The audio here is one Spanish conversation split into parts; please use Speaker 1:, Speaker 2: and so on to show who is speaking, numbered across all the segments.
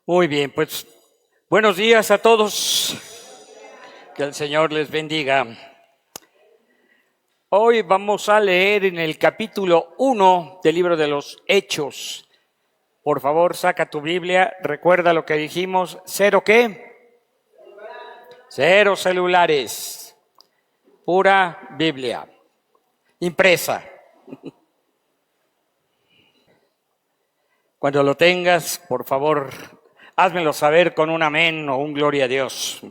Speaker 1: Muy bien, pues buenos días a todos. Que el Señor les bendiga. Hoy vamos a leer en el capítulo 1 del libro de los Hechos. Por favor, saca tu Biblia. Recuerda lo que dijimos. ¿Cero qué? Cero celulares. Pura Biblia. Impresa. Cuando lo tengas, por favor, házmelo saber con un amén o un gloria a Dios.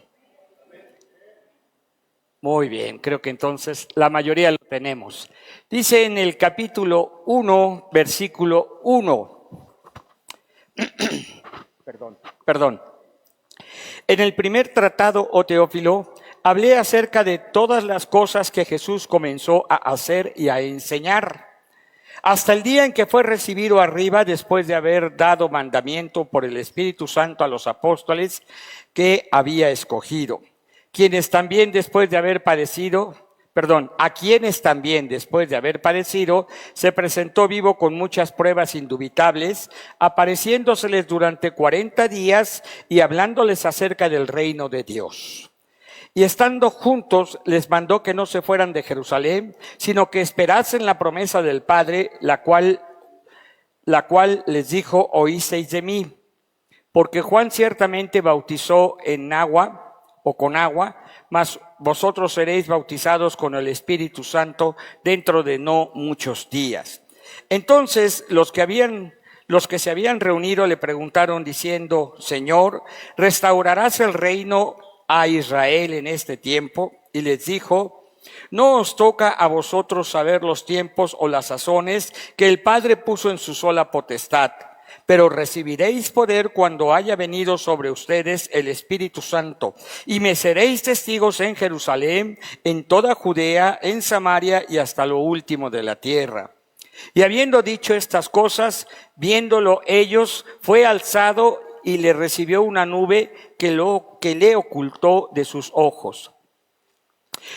Speaker 1: Muy bien, creo que entonces la mayoría lo tenemos. Dice en el capítulo 1, versículo 1. Perdón. En el primer tratado, oh Teófilo, hablé acerca de todas las cosas que Jesús comenzó a hacer y a enseñar, hasta el día en que fue recibido arriba después de haber dado mandamiento por el Espíritu Santo a los apóstoles que había escogido. A quienes también después de haber padecido, se presentó vivo con muchas pruebas indubitables, apareciéndoseles durante 40 días y hablándoles acerca del reino de Dios. Y estando juntos, les mandó que no se fueran de Jerusalén, sino que esperasen la promesa del Padre, la cual les dijo: oísteis de mí. Porque Juan ciertamente bautizó en agua, o con agua, mas vosotros seréis bautizados con el Espíritu Santo dentro de no muchos días. Entonces los que se habían reunido le preguntaron diciendo: Señor, ¿restaurarás el reino a Israel en este tiempo? Y les dijo: no os toca a vosotros saber los tiempos o las sazones que el Padre puso en su sola potestad, pero recibiréis poder cuando haya venido sobre ustedes el Espíritu Santo, y me seréis testigos en Jerusalén, en toda Judea, en Samaria y hasta lo último de la tierra. Y habiendo dicho estas cosas, viéndolo ellos, fue alzado y le recibió una nube que le ocultó de sus ojos.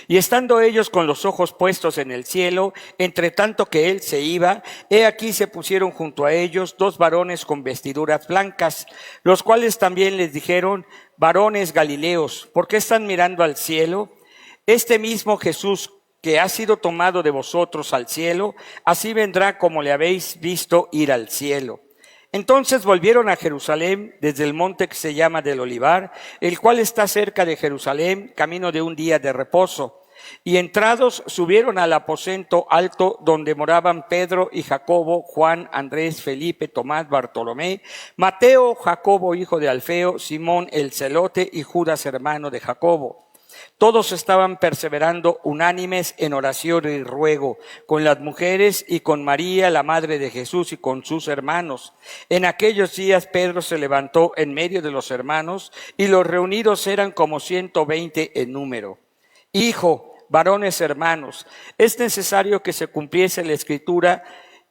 Speaker 1: Y estando ellos con los ojos puestos en el cielo, entre tanto que él se iba, he aquí se pusieron junto a ellos dos varones con vestiduras blancas, los cuales también les dijeron: varones Galileos, ¿por qué están mirando al cielo? Este mismo Jesús que ha sido tomado de vosotros al cielo, así vendrá como le habéis visto ir al cielo. Entonces volvieron a Jerusalén desde el monte que se llama del Olivar, el cual está cerca de Jerusalén, camino de un día de reposo. Y entrados subieron al aposento alto donde moraban Pedro y Jacobo, Juan, Andrés, Felipe, Tomás, Bartolomé, Mateo, Jacobo hijo de Alfeo, Simón el celote y Judas hermano de Jacobo. Todos estaban perseverando unánimes en oración y ruego, con las mujeres y con María, la madre de Jesús, y con sus hermanos. En aquellos días Pedro se levantó en medio de los hermanos, y los reunidos eran como 120 en número. Hijo, varones hermanos, es necesario que se cumpliese la Escritura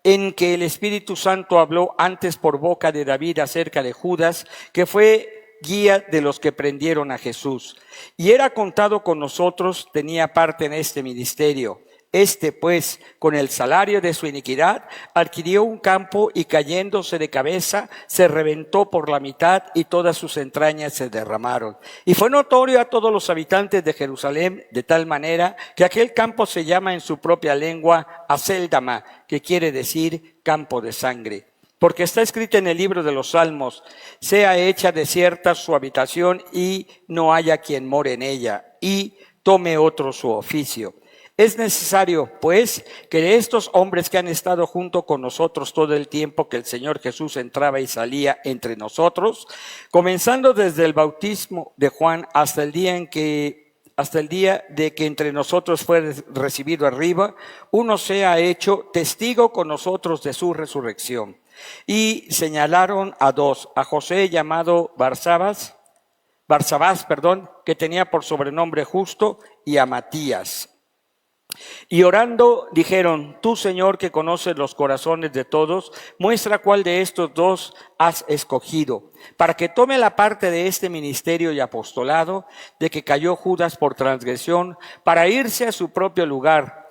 Speaker 1: en que el Espíritu Santo habló antes por boca de David acerca de Judas, que fue guía de los que prendieron a Jesús. Y era contado con nosotros, tenía parte en este ministerio. Este, pues, con el salario de su iniquidad, adquirió un campo y cayéndose de cabeza, se reventó por la mitad y todas sus entrañas se derramaron. Y fue notorio a todos los habitantes de Jerusalén, de tal manera que aquel campo se llama en su propia lengua Acéldama, que quiere decir campo de sangre. Porque está escrito en el libro de los Salmos: sea hecha desierta su habitación y no haya quien more en ella, y tome otro su oficio. Es necesario, pues, que estos hombres que han estado junto con nosotros todo el tiempo que el Señor Jesús entraba y salía entre nosotros, comenzando desde el bautismo de Juan hasta el día de que entre nosotros fue recibido arriba, uno sea hecho testigo con nosotros de su resurrección. Y señalaron a dos: a José llamado Barsabás, que tenía por sobrenombre Justo, y a Matías. Y orando dijeron: tú, Señor, que conoces los corazones de todos, muestra cuál de estos dos has escogido, para que tome la parte de este ministerio y apostolado, de que cayó Judas por transgresión, para irse a su propio lugar.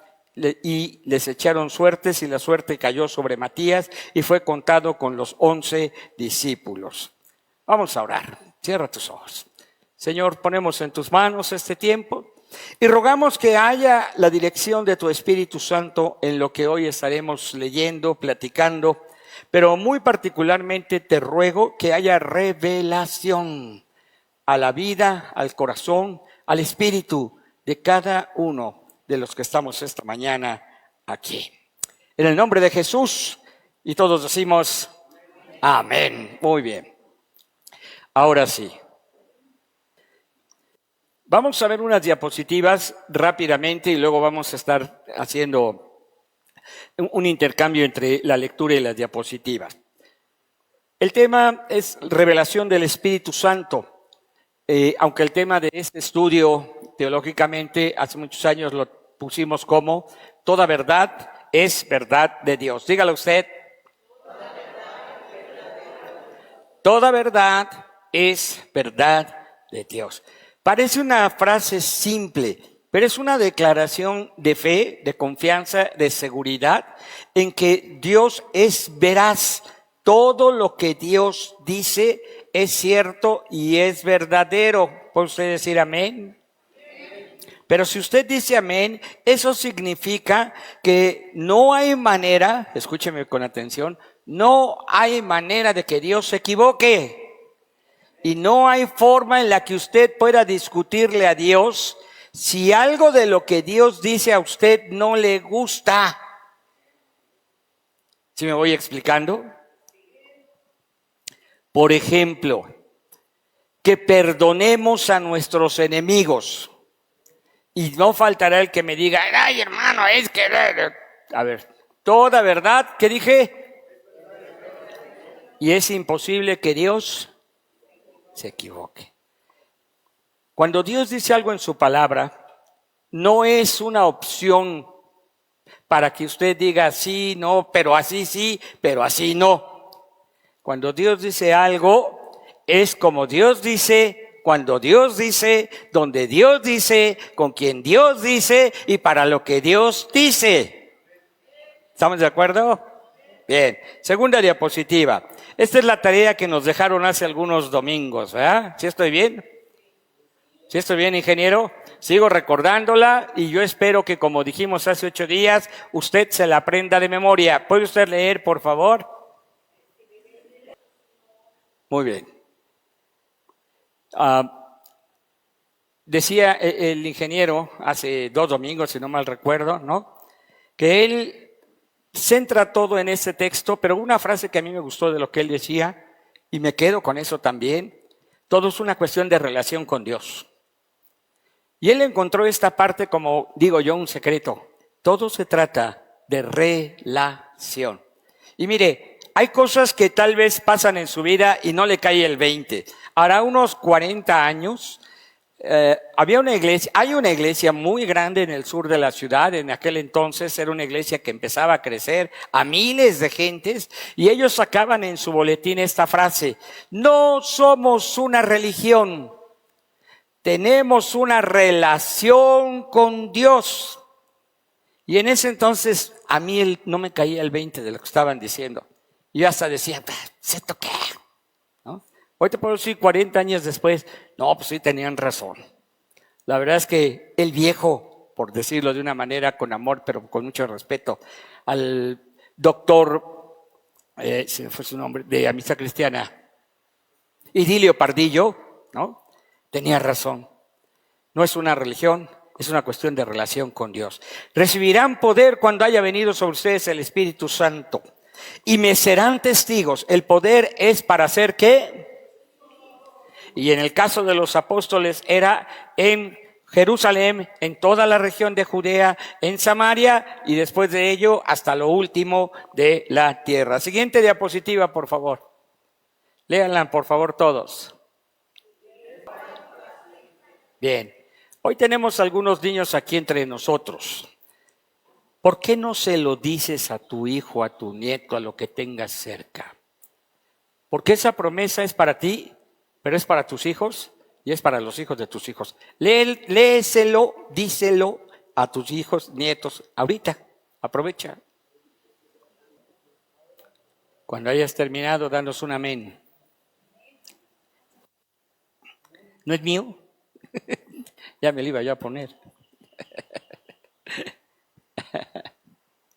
Speaker 1: Y les echaron suertes, y la suerte cayó sobre Matías, y fue contado con los 11 discípulos. Vamos a orar. Cierra tus ojos. Señor, ponemos en tus manos este tiempo y rogamos que haya la dirección de tu Espíritu Santo en lo que hoy estaremos leyendo, platicando, pero muy particularmente te ruego que haya revelación a la vida, al corazón, al espíritu de cada uno de los que estamos esta mañana aquí. En el nombre de Jesús, y todos decimos amén. Muy bien. Ahora sí. Vamos a ver unas diapositivas rápidamente y luego vamos a estar haciendo un intercambio entre la lectura y las diapositivas. El tema es revelación del Espíritu Santo. Aunque el tema de este estudio teológicamente hace muchos años lo pusimos como toda verdad es verdad de Dios. Dígalo usted. Toda verdad es verdad de Dios. Parece una frase simple, pero es una declaración de fe, de confianza, de seguridad en que Dios es veraz. Todo lo que Dios dice es cierto y es verdadero. ¿Puede usted decir amén? Pero si usted dice amén, eso significa que no hay manera, escúcheme con atención, no hay manera de que Dios se equivoque. Y no hay forma en la que usted pueda discutirle a Dios si algo de lo que Dios dice a usted no le gusta. ¿Sí me voy explicando? Por ejemplo, que perdonemos a nuestros enemigos. Y no faltará el que me diga, ay hermano, es que... A ver, toda verdad, ¿qué dije? Y es imposible que Dios se equivoque. Cuando Dios dice algo en su palabra, no es una opción para que usted diga sí, no, pero así sí, pero así no. Cuando Dios dice algo, es como Dios dice, cuando Dios dice, donde Dios dice, con quien Dios dice y para lo que Dios dice. ¿Estamos de acuerdo? Bien. Segunda diapositiva. Esta es la tarea que nos dejaron hace algunos domingos, ¿verdad? ¿Sí estoy bien? ¿Sí estoy bien, ingeniero? Sigo recordándola y yo espero que, como dijimos hace 8 días, usted se la aprenda de memoria. ¿Puede usted leer, por favor? Muy bien. Decía el ingeniero hace 2 domingos, si no mal recuerdo, ¿no? Que él centra todo en ese texto, pero una frase que a mí me gustó de lo que él decía, y me quedo con eso también, todo es una cuestión de relación con Dios. Y él encontró esta parte como, digo yo, un secreto. Todo se trata de relación. Y mire, hay cosas que tal vez pasan en su vida y no le cae el 20. Hará unos 40 años, había una iglesia, hay una iglesia muy grande en el sur de la ciudad. En aquel entonces era una iglesia que empezaba a crecer a miles de gentes y ellos sacaban en su boletín esta frase: no somos una religión, tenemos una relación con Dios. Y en ese entonces a mí no me caía el 20 de lo que estaban diciendo. Yo hasta decía, ¿esto qué? ¿No? Hoy te puedo decir 40 años después, no, pues sí tenían razón. La verdad es que el viejo, por decirlo de una manera con amor, pero con mucho respeto, al doctor, se me fue su nombre, de Amistad Cristiana, Idilio Pardillo, ¿no? Tenía razón. No es una religión, es una cuestión de relación con Dios. Recibirán poder cuando haya venido sobre ustedes el Espíritu Santo y me serán testigos. El poder es para hacer ¿qué? Y en el caso de los apóstoles era en Jerusalén, en toda la región de Judea, en Samaria y después de ello hasta lo último de la tierra. Siguiente diapositiva, por favor. Léanla, por favor, todos. Bien. Hoy tenemos algunos niños aquí entre nosotros. ¿Por qué no se lo dices a tu hijo, a tu nieto, a lo que tengas cerca? Porque esa promesa es para ti, pero es para tus hijos y es para los hijos de tus hijos. Léeselo, díselo a tus hijos, nietos, ahorita. Aprovecha. Cuando hayas terminado, danos un amén. ¿No es mío? Ya me lo iba yo a poner.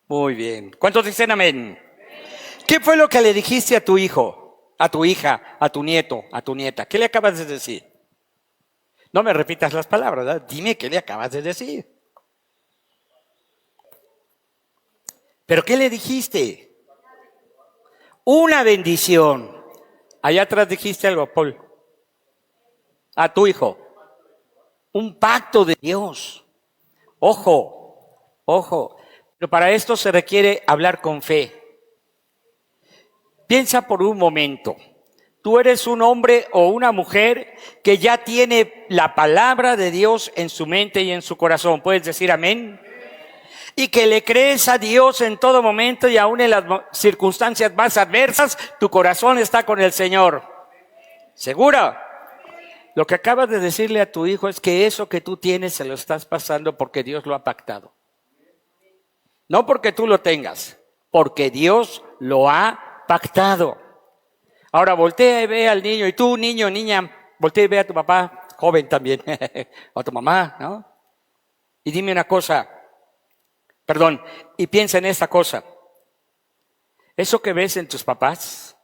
Speaker 1: Muy bien. ¿Cuántos dicen amén? ¿Qué fue lo que le dijiste a tu hijo, a tu hija, a tu nieto, a tu nieta? ¿Qué le acabas de decir? No me repitas las palabras, ¿verdad? Dime qué le acabas de decir. ¿Pero qué le dijiste? Una bendición. Allá atrás dijiste algo, Paul. A tu hijo. Un pacto de Dios. Ojo, ojo. Pero para esto se requiere hablar con fe. Piensa por un momento. Tú eres un hombre o una mujer que ya tiene la palabra de Dios en su mente y en su corazón. ¿Puedes decir amén? Y que le crees a Dios en todo momento y aún en las circunstancias más adversas, tu corazón está con el Señor. ¿Segura? Lo que acabas de decirle a tu hijo es que eso que tú tienes se lo estás pasando porque Dios lo ha pactado. No porque tú lo tengas, porque Dios lo ha pactado. Ahora voltea y ve al niño, y tú, niño, niña, voltea y ve a tu papá, joven también, o a tu mamá, ¿no? Y dime una cosa, y piensa en esta cosa. Eso que ves en tus papás,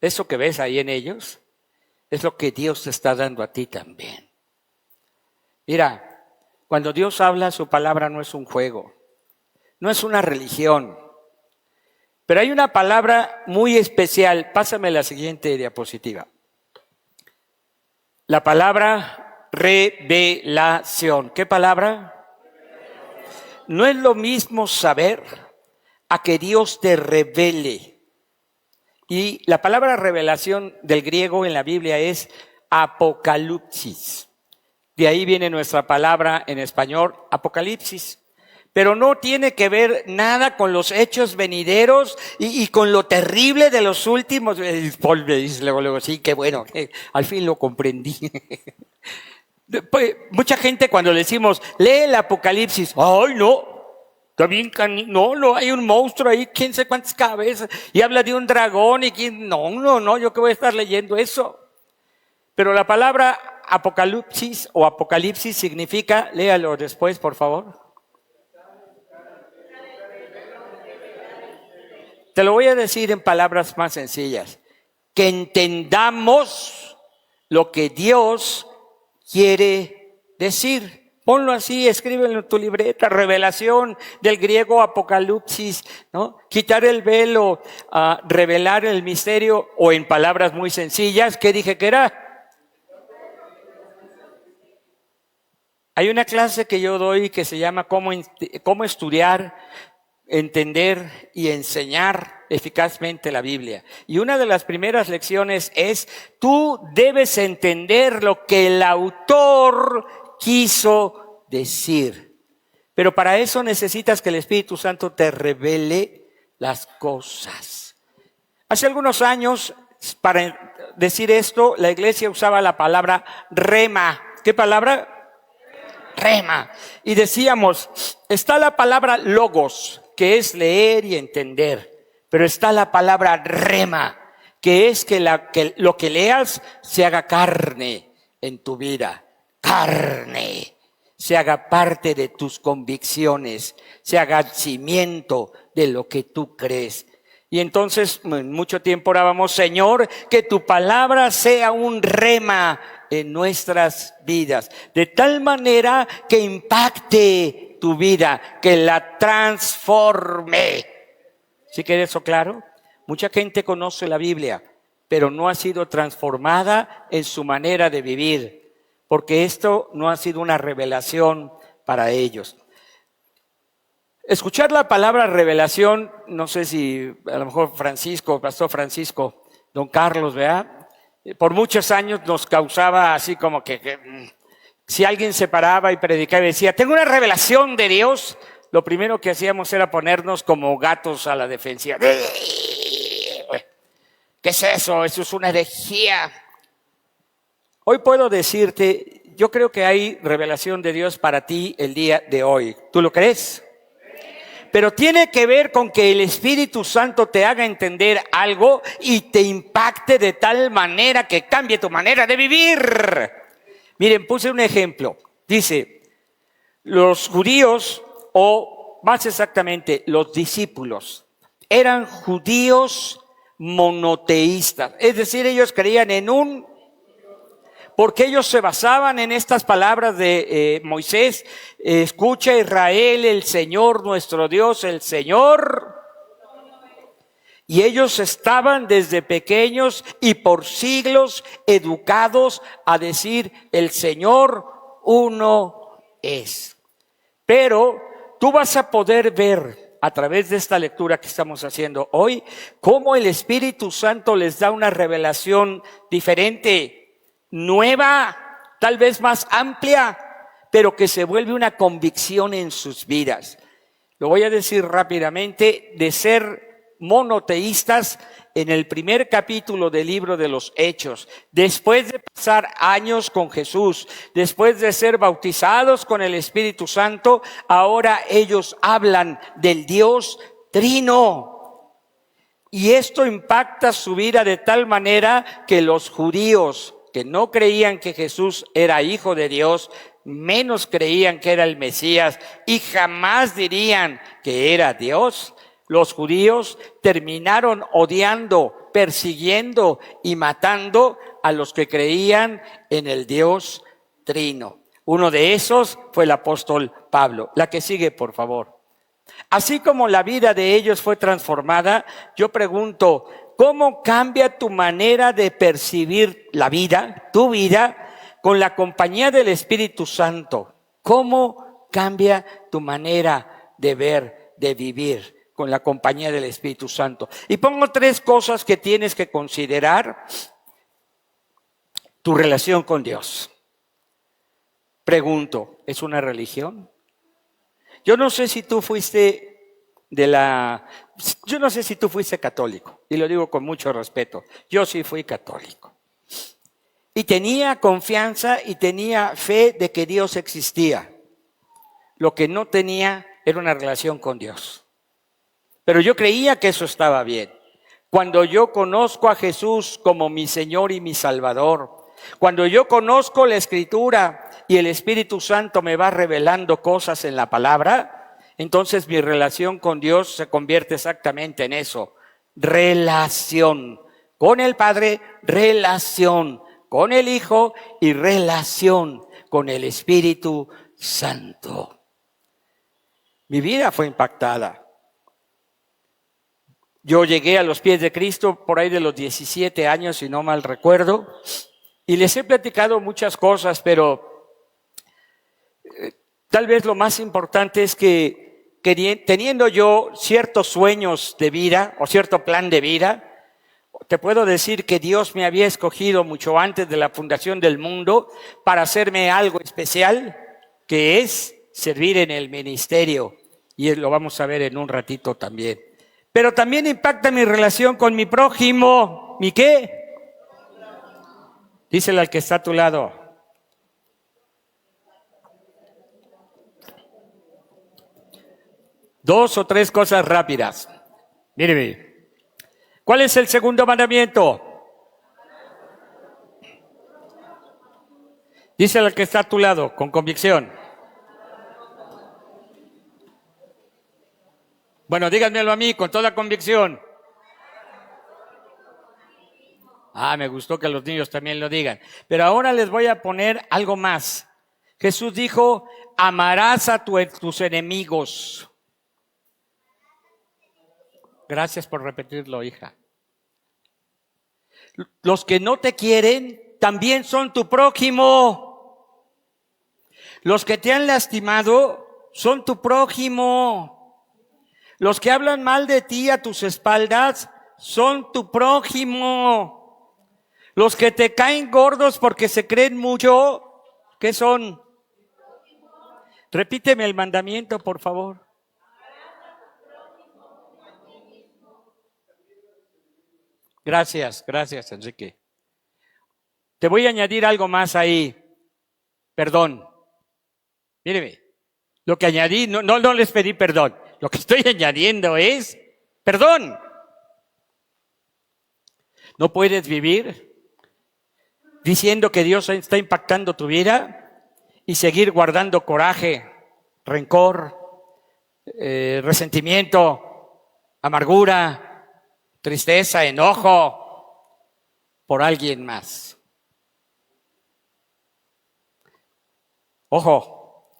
Speaker 1: eso que ves ahí en ellos, es lo que Dios te está dando a ti también. Mira, cuando Dios habla, su palabra no es un juego, no es una religión. Pero hay una palabra muy especial. Pásame la siguiente diapositiva. La palabra revelación. ¿Qué palabra? No es lo mismo saber a que Dios te revele. Y la palabra revelación del griego en la Biblia es apocalipsis. De ahí viene nuestra palabra en español, apocalipsis. Pero no tiene que ver nada con los hechos venideros y con lo terrible de los últimos. Paul me dice luego, sí, qué bueno, al fin lo comprendí. Mucha gente cuando le decimos, lee el Apocalipsis, ¡ay no! Está bien, no, hay un monstruo ahí, quién sabe cuántas cabezas, y habla de un dragón, y quién, no, yo que voy a estar leyendo eso. Pero la palabra apocalipsis o apocalipsis significa, léalo después, por favor. Te lo voy a decir en palabras más sencillas. Que entendamos lo que Dios quiere decir. Ponlo así, escríbelo en tu libreta. Revelación del griego apocalipsis, ¿no? Quitar el velo, revelar el misterio, o en palabras muy sencillas, ¿qué dije que era? Hay una clase que yo doy que se llama cómo estudiar, entender y enseñar eficazmente la Biblia. Y una de las primeras lecciones es, tú debes entender lo que el autor quiso decir. Pero para eso necesitas que el Espíritu Santo te revele las cosas. Hace algunos años, para decir esto, la iglesia usaba la palabra rema. ¿Qué palabra? Rema. Y decíamos, está la palabra logos, que es leer y entender, pero está la palabra rema, que es que lo que leas se haga carne en tu vida, carne, se haga parte de tus convicciones, se haga cimiento de lo que tú crees. Y entonces, mucho tiempo orábamos, Señor, que tu palabra sea un rema en nuestras vidas, de tal manera que impacte tu vida, que la transforme. ¿Sí queda eso claro? Mucha gente conoce la Biblia, pero no ha sido transformada en su manera de vivir, porque esto no ha sido una revelación para ellos. Escuchar la palabra revelación, no sé si a lo mejor Pastor Francisco, don Carlos, ¿verdad? Por muchos años nos causaba así como que si alguien se paraba y predicaba y decía, tengo una revelación de Dios, lo primero que hacíamos era ponernos como gatos a la defensiva. ¿Qué es eso? Eso es una herejía. Hoy puedo decirte, yo creo que hay revelación de Dios para ti el día de hoy. ¿Tú lo crees? Pero tiene que ver con que el Espíritu Santo te haga entender algo y te impacte de tal manera que cambie tu manera de vivir. Miren, puse un ejemplo. Dice, los judíos, o más exactamente, los discípulos, eran judíos monoteístas. Es decir, ellos creían en porque ellos se basaban en estas palabras de Moisés: escucha Israel, el Señor nuestro Dios, el Señor. Y ellos estaban desde pequeños y por siglos educados a decir: el Señor uno es. Pero tú vas a poder ver a través de esta lectura que estamos haciendo hoy cómo el Espíritu Santo les da una revelación diferente, nueva, tal vez más amplia, pero que se vuelve una convicción en sus vidas. Lo voy a decir rápidamente: de ser monoteístas en el primer capítulo del libro de los Hechos, después de pasar años con Jesús, después de ser bautizados con el Espíritu Santo, ahora ellos hablan del Dios Trino. Y esto impacta su vida de tal manera que los judíos que no creían que Jesús era hijo de Dios, menos creían que era el Mesías y jamás dirían que era Dios, los judíos terminaron odiando, persiguiendo y matando a los que creían en el Dios Trino. Uno de esos fue el apóstol Pablo. La que sigue, por favor. Así como la vida de ellos fue transformada, yo pregunto, ¿cómo cambia tu manera de percibir la vida, tu vida, con la compañía del Espíritu Santo? ¿Cómo cambia tu manera de ver, de vivir con la compañía del Espíritu Santo? Y pongo 3 cosas que tienes que considerar. Tu relación con Dios. Pregunto, ¿es una religión? Yo no sé si tú fuiste católico, y lo digo con mucho respeto. Yo sí fui católico. Y tenía confianza y tenía fe de que Dios existía. Lo que no tenía era una relación con Dios. Pero yo creía que eso estaba bien. Cuando yo conozco a Jesús como mi Señor y mi Salvador, cuando yo conozco la Escritura y el Espíritu Santo me va revelando cosas en la palabra, entonces mi relación con Dios se convierte exactamente en eso: relación con el Padre, relación con el Hijo y relación con el Espíritu Santo. Mi vida fue impactada. Yo llegué a los pies de Cristo por ahí de los 17 años, si no mal recuerdo, y les he platicado muchas cosas, pero tal vez lo más importante es que teniendo yo ciertos sueños de vida o cierto plan de vida, te puedo decir que Dios me había escogido mucho antes de la fundación del mundo para hacerme algo especial, que es servir en el ministerio, y lo vamos a ver en un ratito también. Pero también impacta mi relación con mi prójimo. ¿Mi qué? Dísele al que está a tu lado. Dos o 3 cosas rápidas. Míreme. ¿Cuál es el segundo mandamiento? Dísele al que está a tu lado, con convicción. Bueno, díganmelo a mí con toda convicción. Me gustó que los niños también lo digan. Pero ahora les voy a poner algo más. Jesús dijo: amarás a tus enemigos. Gracias por repetirlo, hija. Los que no te quieren también son tu prójimo. Los que te han lastimado son tu prójimo. Los que hablan mal de ti a tus espaldas son tu prójimo. Los que te caen gordos porque se creen mucho, ¿qué son? Repíteme el mandamiento, por favor. Gracias, Enrique. Te voy a añadir algo más ahí. Perdón. Míreme, lo que añadí, no les pedí perdón. Lo que estoy añadiendo es perdón. No puedes vivir diciendo que Dios está impactando tu vida y seguir guardando coraje, rencor, resentimiento, amargura, tristeza, enojo por alguien más. Ojo,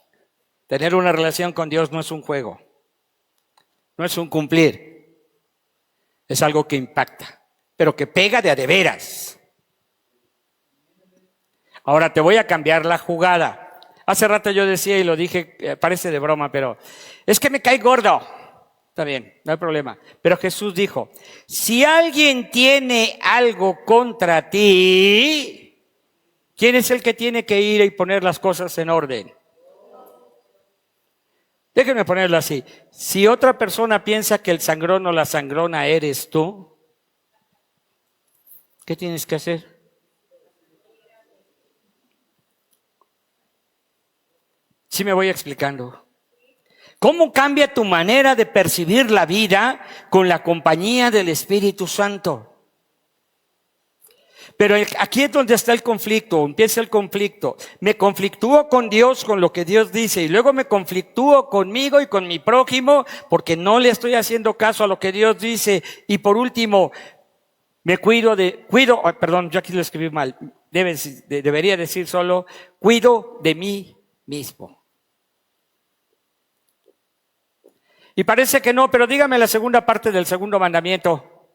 Speaker 1: tener una relación con Dios no es un juego, no es un cumplir, es algo que impacta, pero que pega de a de veras. Ahora te voy a cambiar la jugada. Hace rato yo decía y lo dije, parece de broma, pero es que me cae gordo. Está bien, no hay problema. Pero Jesús dijo, si alguien tiene algo contra ti, ¿quién es el que tiene que ir y poner las cosas en orden? Déjenme ponerlo así. Si otra persona piensa que el sangrón o la sangrona eres tú, ¿qué tienes que hacer? Sí me voy explicando. ¿Cómo cambia tu manera de percibir la vida con la compañía del Espíritu Santo? Pero aquí es donde está el conflicto, empieza el conflicto. Me conflictúo con Dios, con lo que Dios dice, y luego me conflictúo conmigo y con mi prójimo porque no le estoy haciendo caso a lo que Dios dice. Y por último, yo aquí lo escribí mal, debería decir solo, cuido de mí mismo. Y parece que no, pero dígame la segunda parte del segundo mandamiento.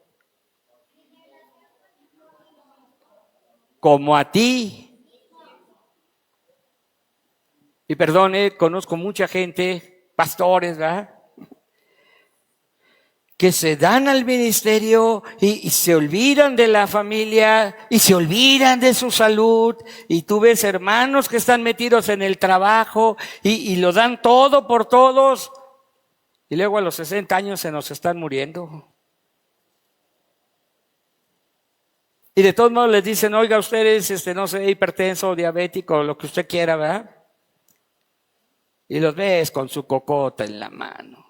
Speaker 1: Como a ti. Y perdone, conozco mucha gente, pastores, ¿verdad?, que se dan al ministerio y se olvidan de la familia y se olvidan de su salud. Y tú ves hermanos que están metidos en el trabajo y lo dan todo por todos. Y luego a los 60 años se nos están muriendo. Y de todos modos les dicen, oiga, ustedes, no sé, hipertenso, diabético, lo que usted quiera, ¿verdad? Y los ves con su cocota en la mano.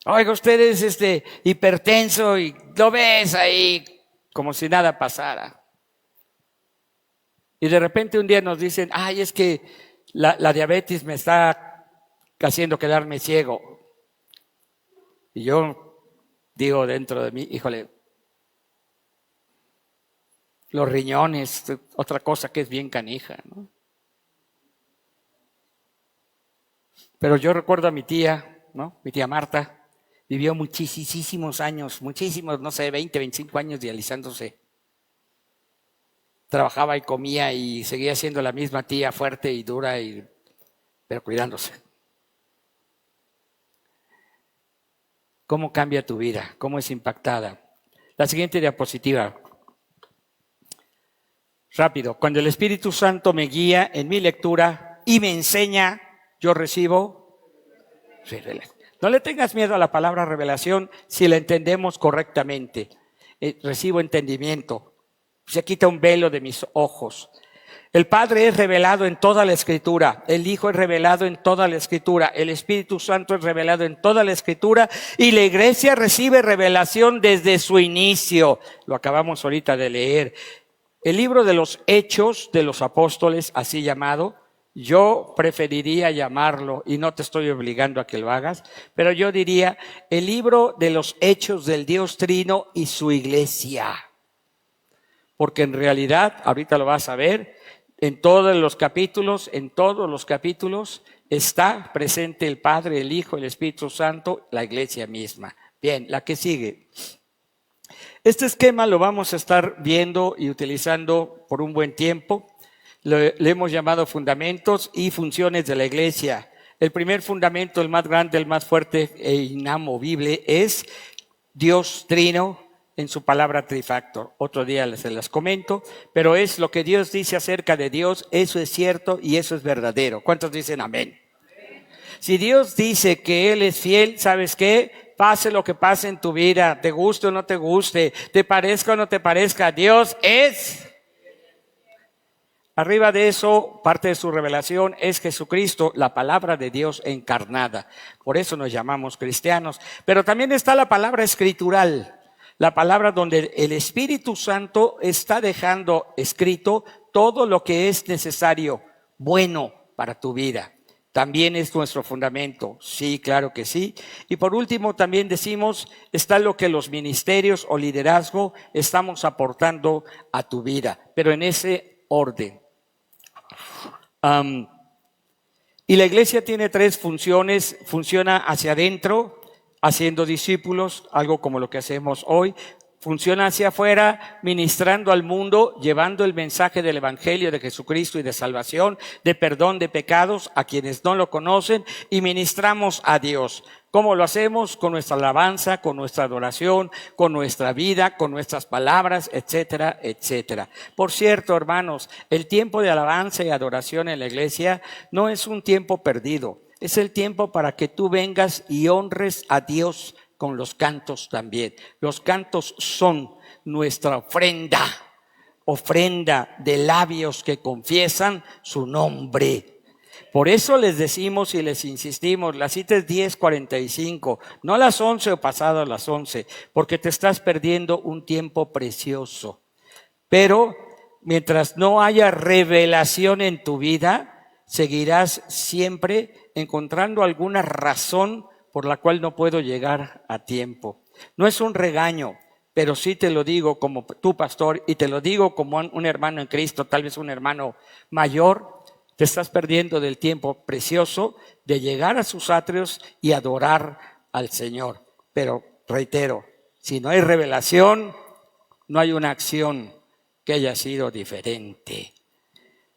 Speaker 1: Oiga, ustedes, hipertenso, y lo ves ahí como si nada pasara. Y de repente un día nos dicen, ay, es que la diabetes me está haciendo quedarme ciego. Y yo digo dentro de mí, híjole, los riñones, otra cosa que es bien canija, ¿no? Pero yo recuerdo a mi tía, ¿no? Mi tía Marta, vivió muchísimos años, no sé, 20, 25 años dializándose. Trabajaba y comía y seguía siendo la misma tía, fuerte y dura, pero cuidándose. ¿Cómo cambia tu vida? ¿Cómo es impactada? La siguiente diapositiva. Rápido. Cuando el Espíritu Santo me guía en mi lectura y me enseña, yo recibo revelación. No le tengas miedo a la palabra revelación si la entendemos correctamente. Recibo entendimiento. Se quita un velo de mis ojos. El Padre es revelado en toda la Escritura, el Hijo es revelado en toda la Escritura, el Espíritu Santo es revelado en toda la Escritura y la Iglesia recibe revelación desde su inicio. Lo acabamos ahorita de leer. El libro de los Hechos de los Apóstoles, así llamado, yo preferiría llamarlo, y no te estoy obligando a que lo hagas, pero yo diría el libro de los Hechos del Dios Trino y su Iglesia. Porque en realidad, ahorita lo vas a ver, en todos los capítulos está presente el Padre, el Hijo, el Espíritu Santo, la Iglesia misma. Bien, la que sigue. Este esquema lo vamos a estar viendo y utilizando por un buen tiempo. Le hemos llamado fundamentos y funciones de la Iglesia. El primer fundamento, el más grande, el más fuerte e inamovible es Dios Trino en su palabra trifactor. Otro día se las comento, pero es lo que Dios dice acerca de Dios, eso es cierto y eso es verdadero. ¿Cuántos dicen amén? Si Dios dice que Él es fiel, ¿sabes qué? Pase lo que pase en tu vida, te guste o no te guste, te parezca o no te parezca, Dios es. Arriba de eso, parte de su revelación es Jesucristo, la palabra de Dios encarnada. Por eso nos llamamos cristianos. Pero también está la palabra escritural. La palabra donde el Espíritu Santo está dejando escrito todo lo que es necesario, bueno para tu vida. También es nuestro fundamento. Sí, claro que sí. Y por último también decimos, está lo que los ministerios o liderazgo estamos aportando a tu vida, pero en ese orden. Y la iglesia tiene tres funciones. Funciona hacia adentro, haciendo discípulos, algo como lo que hacemos hoy. Funciona hacia afuera, ministrando al mundo, llevando el mensaje del Evangelio de Jesucristo y de salvación, de perdón de pecados a quienes no lo conocen, y ministramos a Dios. ¿Cómo lo hacemos? Con nuestra alabanza, con nuestra adoración, con nuestra vida, con nuestras palabras, etcétera, etcétera. Por cierto, hermanos, el tiempo de alabanza y adoración en la iglesia no es un tiempo perdido. Es el tiempo para que tú vengas y honres a Dios con los cantos también. Los cantos son nuestra ofrenda de labios que confiesan su nombre. Por eso les decimos y les insistimos, la cita es 10:45, no las 11 o pasadas las 11, porque te estás perdiendo un tiempo precioso. Pero mientras no haya revelación en tu vida, seguirás siempre encontrando alguna razón por la cual no puedo llegar a tiempo. No es un regaño, pero sí te lo digo como tu pastor y te lo digo como un hermano en Cristo, tal vez un hermano mayor. Te estás perdiendo del tiempo precioso de llegar a sus atrios y adorar al Señor. Pero reitero, si no hay revelación, no hay una acción que haya sido diferente.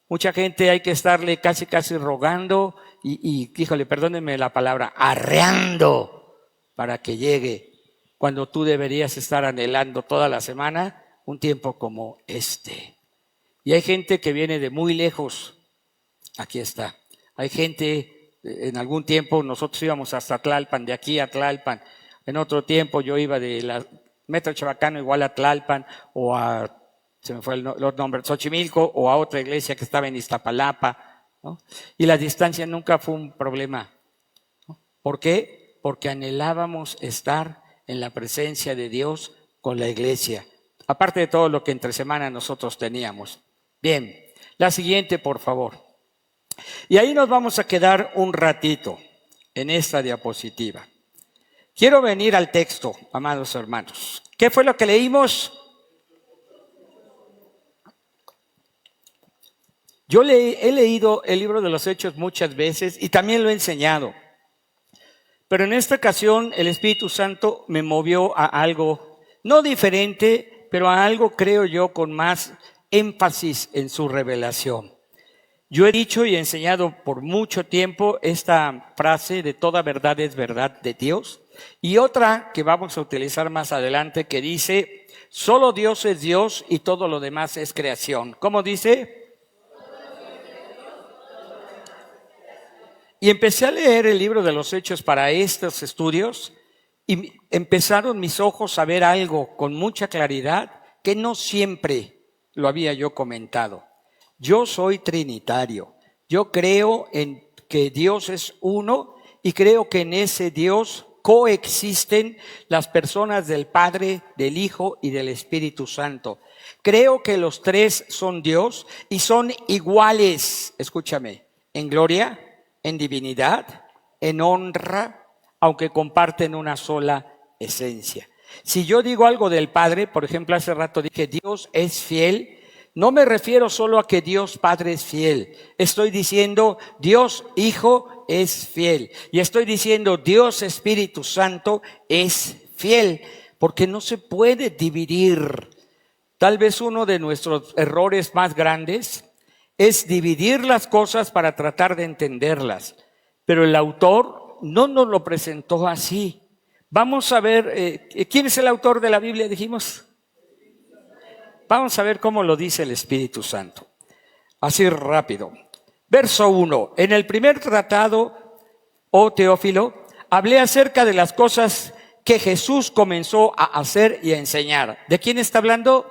Speaker 1: Mucha gente hay que estarle casi rogando y híjole, perdónenme la palabra, arreando para que llegue, cuando tú deberías estar anhelando toda la semana un tiempo como este. Y hay gente que viene de muy lejos. Aquí está. Hay gente, en algún tiempo nosotros íbamos hasta Tlalpan, de aquí a Tlalpan. En otro tiempo yo iba de la Metro Chabacano igual a Tlalpan o a, se me fue los nombres, Xochimilco, o a otra iglesia que estaba en Iztapalapa, ¿no? Y la distancia nunca fue un problema, ¿no? ¿Por qué? Porque anhelábamos estar en la presencia de Dios con la iglesia, aparte de todo lo que entre semana nosotros teníamos. Bien, la siguiente, por favor. Y ahí nos vamos a quedar un ratito en esta diapositiva. Quiero venir al texto, amados hermanos. ¿Qué fue lo que leímos? Yo he leído el libro de los Hechos muchas veces y también lo he enseñado. Pero en esta ocasión el Espíritu Santo me movió a algo, no diferente, pero a algo, creo yo, con más énfasis en su revelación. Yo he dicho y he enseñado por mucho tiempo esta frase de toda verdad es verdad de Dios. Y otra que vamos a utilizar más adelante que dice, solo Dios es Dios y todo lo demás es creación. ¿Cómo dice? Y empecé a leer el libro de los Hechos para estos estudios y empezaron mis ojos a ver algo con mucha claridad que no siempre lo había yo comentado. Yo soy trinitario. Yo creo en que Dios es uno y creo que en ese Dios coexisten las personas del Padre, del Hijo y del Espíritu Santo. Creo que los tres son Dios y son iguales, escúchame, en gloria, en divinidad, en honra, aunque comparten una sola esencia. Si yo digo algo del Padre, por ejemplo, hace rato dije Dios es fiel, no me refiero solo a que Dios Padre es fiel. Estoy diciendo Dios Hijo es fiel. Y estoy diciendo Dios Espíritu Santo es fiel. Porque no se puede dividir. Tal vez uno de nuestros errores más grandes es dividir las cosas para tratar de entenderlas. Pero el autor no nos lo presentó así. Vamos a ver, ¿quién es el autor de la Biblia? Dijimos. Vamos a ver cómo lo dice el Espíritu Santo. Así rápido. Verso 1. En el primer tratado, oh Teófilo, hablé acerca de las cosas que Jesús comenzó a hacer y a enseñar. ¿De quién está hablando?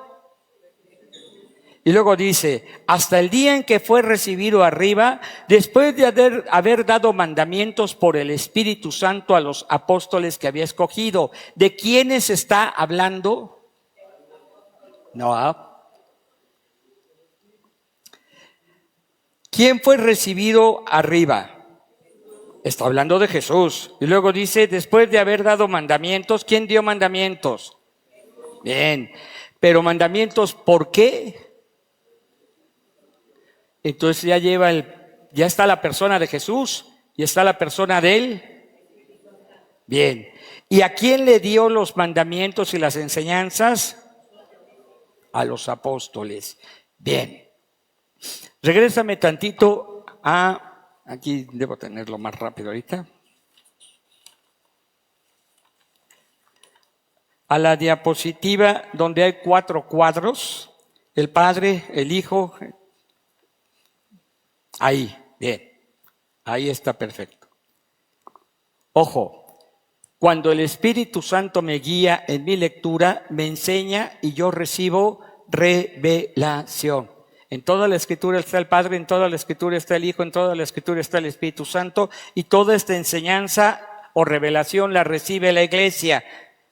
Speaker 1: Y luego dice, hasta el día en que fue recibido arriba, después de haber dado mandamientos por el Espíritu Santo a los apóstoles que había escogido. ¿De quiénes está hablando? No. ¿Quién fue recibido arriba? Está hablando de Jesús. Y luego dice, después de haber dado mandamientos, ¿quién dio mandamientos? Bien, pero mandamientos, ¿por qué? Entonces ya está la persona de Jesús y está la persona de él. Bien. ¿Y a quién le dio los mandamientos y las enseñanzas? A los apóstoles. Bien. Regrésame tantito aquí debo tenerlo más rápido ahorita. A la diapositiva donde hay 4 cuadros. El Padre, el Hijo. Ahí, bien, ahí está perfecto. Ojo, cuando el Espíritu Santo me guía en mi lectura, me enseña y yo recibo revelación. En toda la Escritura está el Padre, en toda la Escritura está el Hijo, en toda la Escritura está el Espíritu Santo, y toda esta enseñanza o revelación la recibe la iglesia.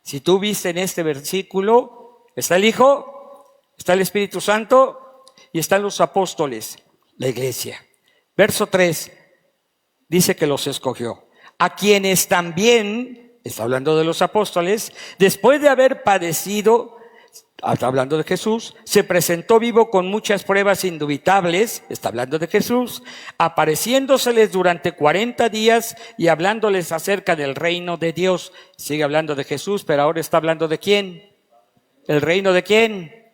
Speaker 1: Si tú viste en este versículo, está el Hijo, está el Espíritu Santo y están los apóstoles, la iglesia. Verso 3 dice que los escogió, a quienes también, está hablando de los apóstoles, después de haber padecido, está hablando de Jesús, se presentó vivo con muchas pruebas indubitables, está hablando de Jesús, apareciéndoseles durante 40 días y hablándoles acerca del reino de Dios. Sigue hablando de Jesús, pero ahora está hablando de ¿quién? ¿El reino de quién?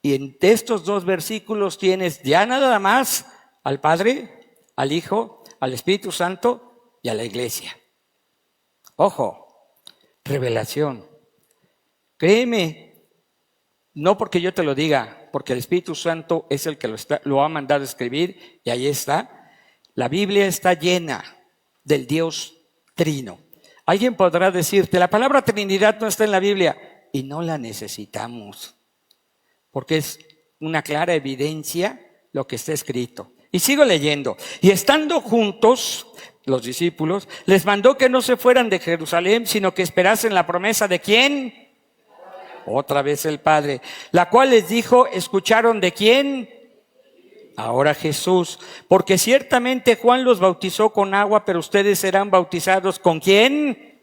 Speaker 1: Y en estos 2 versículos tienes ya nada más al Padre, al Hijo, al Espíritu Santo y a la iglesia. Ojo, revelación. Créeme, no porque yo te lo diga, porque el Espíritu Santo es el que lo ha mandado a escribir y ahí está. La Biblia está llena del Dios Trino. Alguien podrá decirte, la palabra Trinidad no está en la Biblia y no la necesitamos, porque es una clara evidencia lo que está escrito. Y sigo leyendo. Y estando juntos, los discípulos, les mandó que no se fueran de Jerusalén, sino que esperasen la promesa de ¿quién? Otra vez el Padre. La cual les dijo, ¿escucharon de quién? Ahora Jesús. Porque ciertamente Juan los bautizó con agua, pero ustedes serán bautizados ¿con quién?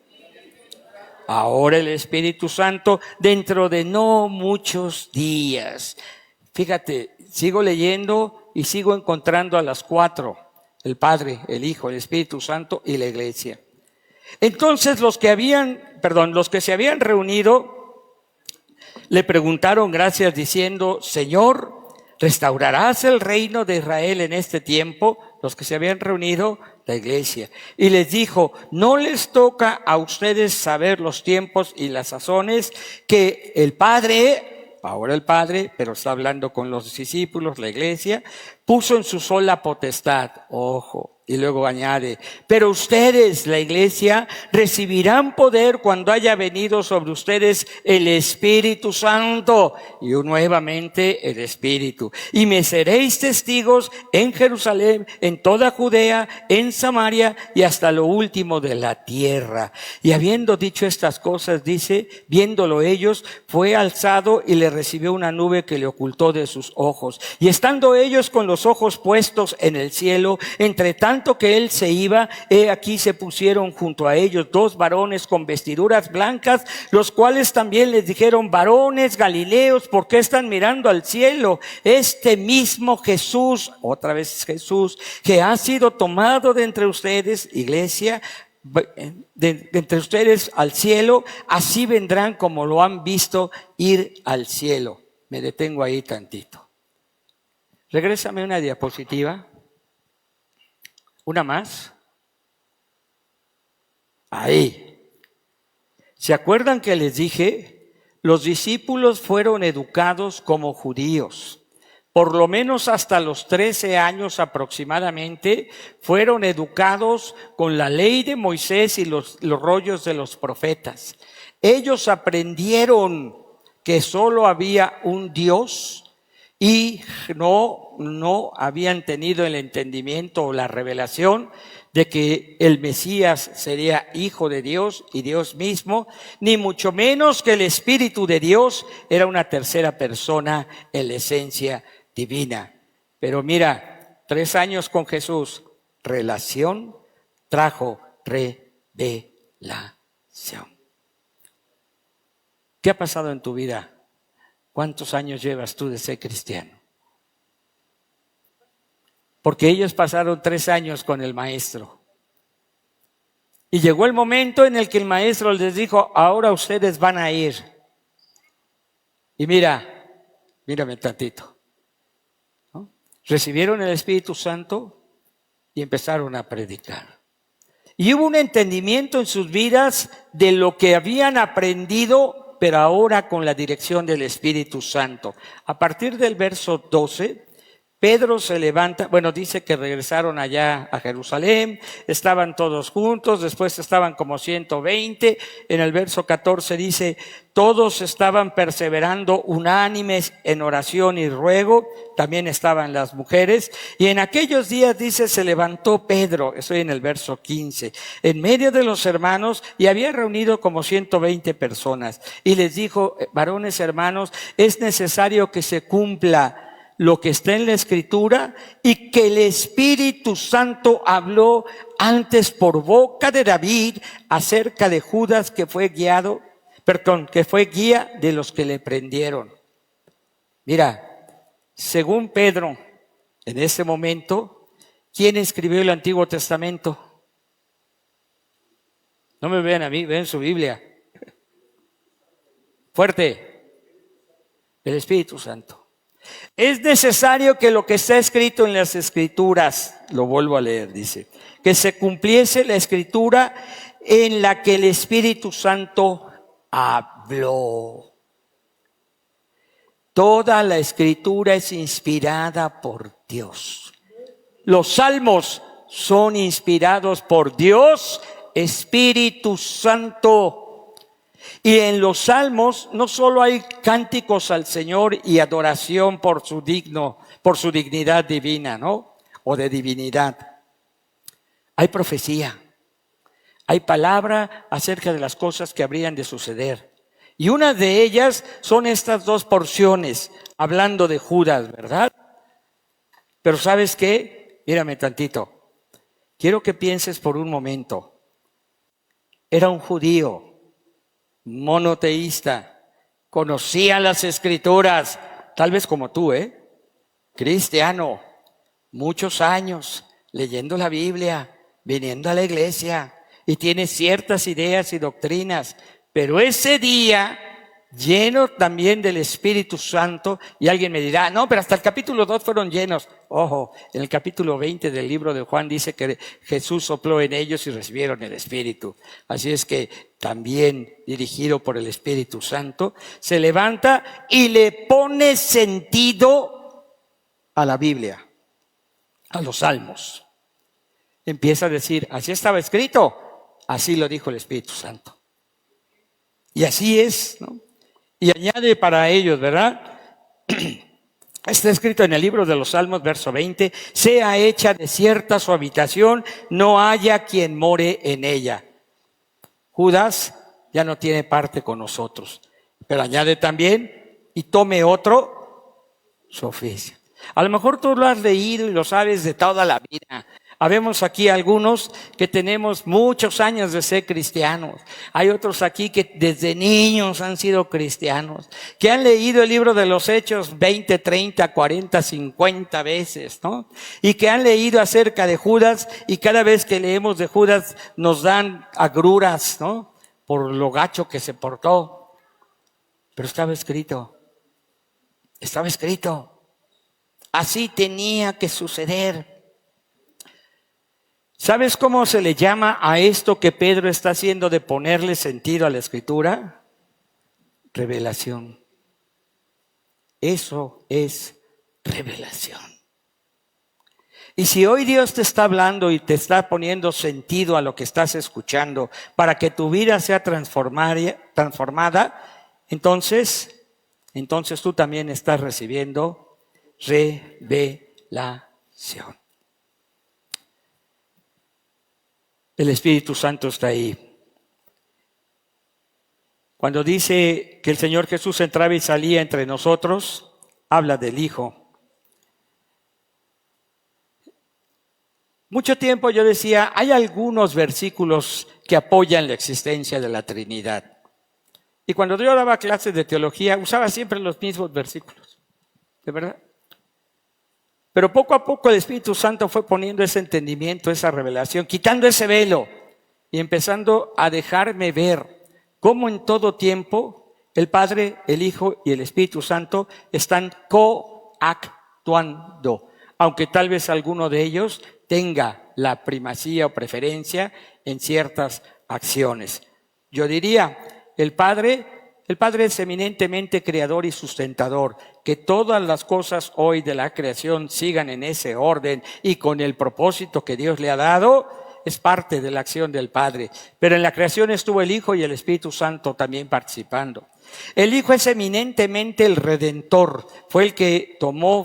Speaker 1: Ahora el Espíritu Santo, dentro de no muchos días. Fíjate, sigo leyendo y sigo encontrando a las 4, el Padre, el Hijo, el Espíritu Santo y la iglesia. Entonces los que se habían reunido le preguntaron gracias diciendo, Señor, ¿restaurarás el reino de Israel en este tiempo? Los que se habían reunido, la iglesia. Y les dijo, no les toca a ustedes saber los tiempos y las sazones que el Padre, ahora el Padre, pero está hablando con los discípulos, la iglesia, puso en su sola potestad. Ojo. Y luego añade, pero ustedes, la iglesia, recibirán poder cuando haya venido sobre ustedes el Espíritu Santo. Y nuevamente el Espíritu. Y me seréis testigos en Jerusalén, en toda Judea, en Samaria y hasta lo último de la tierra. Y habiendo dicho estas cosas, dice, viéndolo ellos, fue alzado y le recibió una nube que le ocultó de sus ojos. Y estando ellos con los ojos puestos en el cielo, entre tanto que él se iba, he aquí se pusieron junto a ellos 2 varones con vestiduras blancas, los cuales también les dijeron, varones galileos, ¿por qué están mirando al cielo? Este mismo Jesús, otra vez Jesús, que ha sido tomado de entre ustedes, iglesia, de entre ustedes al cielo, así vendrán como lo han visto ir al cielo. Me detengo ahí tantito. Regrésame una diapositiva. Una más. Ahí. ¿Se acuerdan que les dije? Los discípulos fueron educados como judíos. Por lo menos hasta los 13 años aproximadamente, fueron educados con la ley de Moisés y los rollos de los profetas. Ellos aprendieron que solo había un Dios y no habían tenido el entendimiento o la revelación de que el Mesías sería Hijo de Dios y Dios mismo, ni mucho menos que el Espíritu de Dios era una tercera persona en la esencia divina. Pero mira, 3 años con Jesús, relación trajo revelación. ¿Qué ha pasado en tu vida? ¿Cuántos años llevas tú de ser cristiano? Porque ellos pasaron 3 años con el maestro. Y llegó el momento en el que el maestro les dijo, ahora ustedes van a ir. Y mírame tantito, ¿no? Recibieron el Espíritu Santo y empezaron a predicar. Y hubo un entendimiento en sus vidas de lo que habían aprendido, pero ahora con la dirección del Espíritu Santo. A partir del verso 12, Pedro se levanta, bueno, dice que regresaron allá a Jerusalén, estaban todos juntos, después estaban como 120, en el verso 14 dice, todos estaban perseverando unánimes en oración y ruego, también estaban las mujeres, y en aquellos días dice, se levantó Pedro, estoy en el verso 15, en medio de los hermanos, y había reunido como 120 personas, y les dijo, varones hermanos, es necesario que se cumpla lo que está en la Escritura y que el Espíritu Santo habló antes por boca de David acerca de Judas que fue guía de los que le prendieron. Mira, según Pedro, en ese momento, ¿quién escribió el Antiguo Testamento? No me vean a mí, ven su Biblia. Fuerte. El Espíritu Santo. Es necesario que lo que está escrito en las Escrituras, lo vuelvo a leer, dice, que se cumpliese la Escritura en la que el Espíritu Santo habló. Toda la Escritura es inspirada por Dios. Los salmos son inspirados por Dios, Espíritu Santo. Y en los salmos no solo hay cánticos al Señor y adoración por su dignidad divina, ¿no? O de divinidad. Hay profecía. Hay palabra acerca de las cosas que habrían de suceder. Y una de ellas son estas 2 porciones, hablando de Judas, ¿verdad? Pero ¿sabes qué? Mírame tantito. Quiero que pienses por un momento. Era un judío monoteísta, conocía las Escrituras, tal vez como tú, cristiano, muchos años leyendo la Biblia, viniendo a la iglesia y tiene ciertas ideas y doctrinas, pero ese día lleno también del Espíritu Santo, y alguien me dirá, no, pero hasta el capítulo 2 fueron llenos. Ojo, en el capítulo 20 del libro de Juan dice que Jesús sopló en ellos y recibieron el Espíritu. Así es que también dirigido por el Espíritu Santo, se levanta y le pone sentido a la Biblia, a los salmos. Empieza a decir, así estaba escrito, así lo dijo el Espíritu Santo. Y así es, ¿no? Y añade para ellos, ¿verdad? Está escrito en el libro de los Salmos, verso 20, sea hecha desierta su habitación, no haya quien more en ella. Judas ya no tiene parte con nosotros, pero añade también, y tome otro su oficio. A lo mejor tú lo has leído y lo sabes de toda la vida. Habemos aquí algunos que tenemos muchos años de ser cristianos. Hay otros aquí que desde niños han sido cristianos, que han leído el libro de los Hechos 20, 30, 40, 50 veces, ¿no? Y que han leído acerca de Judas, y cada vez que leemos de Judas nos dan agruras, ¿no? Por lo gacho que se portó. Pero estaba escrito. Así tenía que suceder. ¿Sabes cómo se le llama a esto que Pedro está haciendo de ponerle sentido a la Escritura? Revelación. Eso es revelación. Y si hoy Dios te está hablando y te está poniendo sentido a lo que estás escuchando para que tu vida sea transformada, entonces tú también estás recibiendo revelación. El Espíritu Santo está ahí. Cuando dice que el Señor Jesús entraba y salía entre nosotros, habla del Hijo. Mucho tiempo yo decía, hay algunos versículos que apoyan la existencia de la Trinidad. Y cuando yo daba clases de teología, usaba siempre los mismos versículos. ¿De verdad? Pero poco a poco el Espíritu Santo fue poniendo ese entendimiento, esa revelación, quitando ese velo y empezando a dejarme ver cómo en todo tiempo el Padre, el Hijo y el Espíritu Santo están coactuando, aunque tal vez alguno de ellos tenga la primacía o preferencia en ciertas acciones. Yo diría, el Padre es eminentemente creador y sustentador. Que todas las cosas hoy de la creación sigan en ese orden y con el propósito que Dios le ha dado, es parte de la acción del Padre. Pero en la creación estuvo el Hijo y el Espíritu Santo también participando. El Hijo es eminentemente el Redentor. Fue el que tomó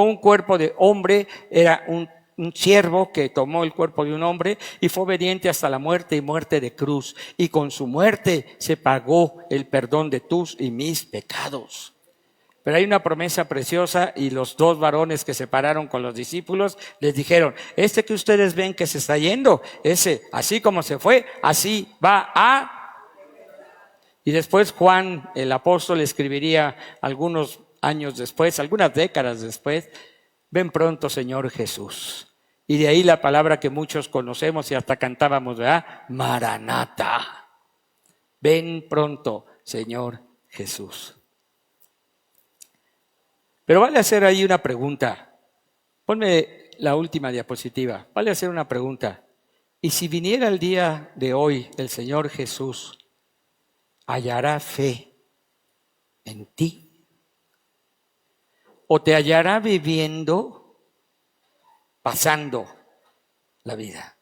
Speaker 1: un cuerpo de hombre, era un siervo que tomó el cuerpo de un hombre y fue obediente hasta la muerte y muerte de cruz. Y con su muerte se pagó el perdón de tus y mis pecados. Pero hay una promesa preciosa y los dos varones que se pararon con los discípulos les dijeron, este que ustedes ven que se está yendo, ese, así como se fue, así va a... Y después Juan, el apóstol, escribiría algunos años después, algunas décadas después, ven pronto, Señor Jesús. Y de ahí la palabra que muchos conocemos y hasta cantábamos, ¿verdad? Maranata. Ven pronto, Señor Jesús. Pero vale hacer ahí una pregunta. Ponme la última diapositiva. Vale hacer una pregunta. ¿Y si viniera el día de hoy el Señor Jesús, hallará fe en ti? ¿O te hallará viviendo, pasando la vida?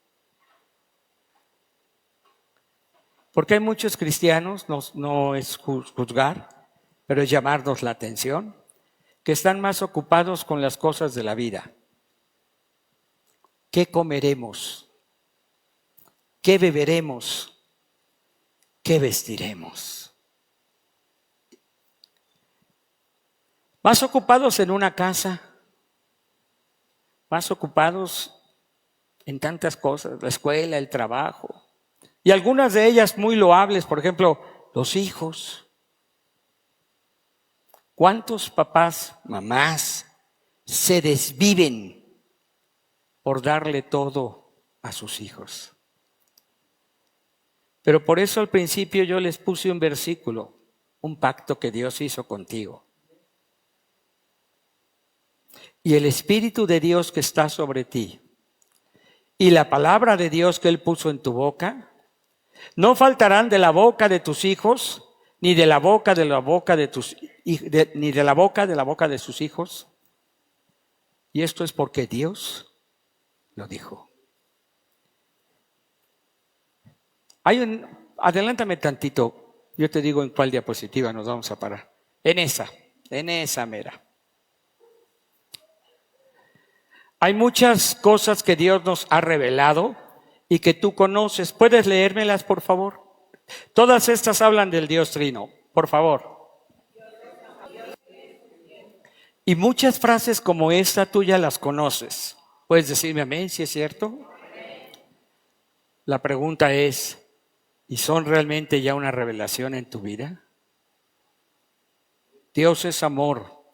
Speaker 1: Porque hay muchos cristianos, no es juzgar, pero es llamarnos la atención, que están más ocupados con las cosas de la vida. ¿Qué comeremos? ¿Qué beberemos? ¿Qué vestiremos? Más ocupados en una casa, más ocupados en tantas cosas, la escuela, el trabajo, y algunas de ellas muy loables, por ejemplo, los hijos. ¿Cuántos papás, mamás se desviven por darle todo a sus hijos? Pero por eso al principio yo les puse un versículo, un pacto que Dios hizo contigo. Y el Espíritu de Dios que está sobre ti y la palabra de Dios que Él puso en tu boca, no faltarán de la boca de tus hijos, ni de la boca de la boca de sus hijos. Y esto es porque Dios lo dijo. Adelántame tantito, yo te digo en cuál diapositiva nos vamos a parar. En esa mera. Hay muchas cosas que Dios nos ha revelado y que tú conoces. ¿Puedes leérmelas, por favor? Todas estas hablan del Dios Trino, por favor. Y muchas frases como esta tú ya las conoces. ¿Puedes decirme amén si es cierto? La pregunta es, ¿y son realmente ya una revelación en tu vida? Dios es amor.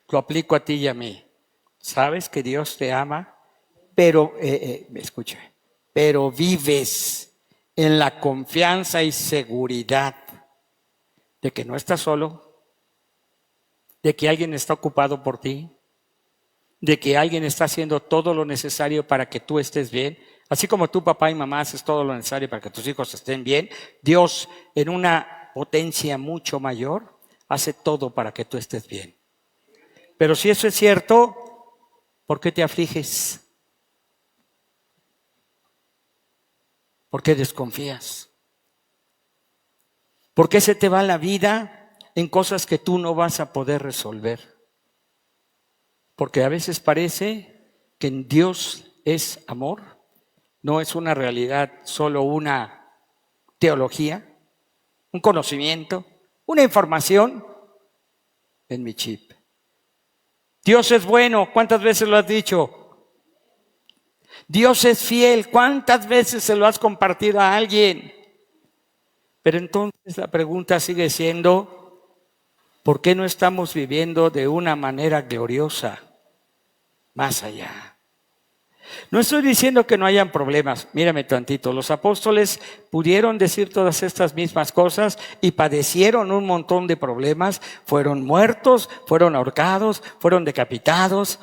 Speaker 1: Lo aplico a ti y a mí. Sabes que Dios te ama, pero, escúchame, pero vives en la confianza y seguridad de que no estás solo, de que alguien está ocupado por ti, de que alguien está haciendo todo lo necesario para que tú estés bien. Así como tú, papá y mamá, haces todo lo necesario para que tus hijos estén bien, Dios, en una potencia mucho mayor, hace todo para que tú estés bien. Pero si eso es cierto, ¿por qué te afliges? ¿Por qué desconfías? ¿Por qué se te va la vida en cosas que tú no vas a poder resolver? Porque a veces parece que en Dios es amor, no es una realidad, solo una teología, un conocimiento, una información en mi chip. Dios es bueno, ¿cuántas veces lo has dicho? Dios es fiel, ¿cuántas veces se lo has compartido a alguien? Pero entonces la pregunta sigue siendo, ¿por qué no estamos viviendo de una manera gloriosa más allá? No estoy diciendo que no hayan problemas, mírame tantito, los apóstoles pudieron decir todas estas mismas cosas y padecieron un montón de problemas, fueron muertos, fueron ahorcados, fueron decapitados,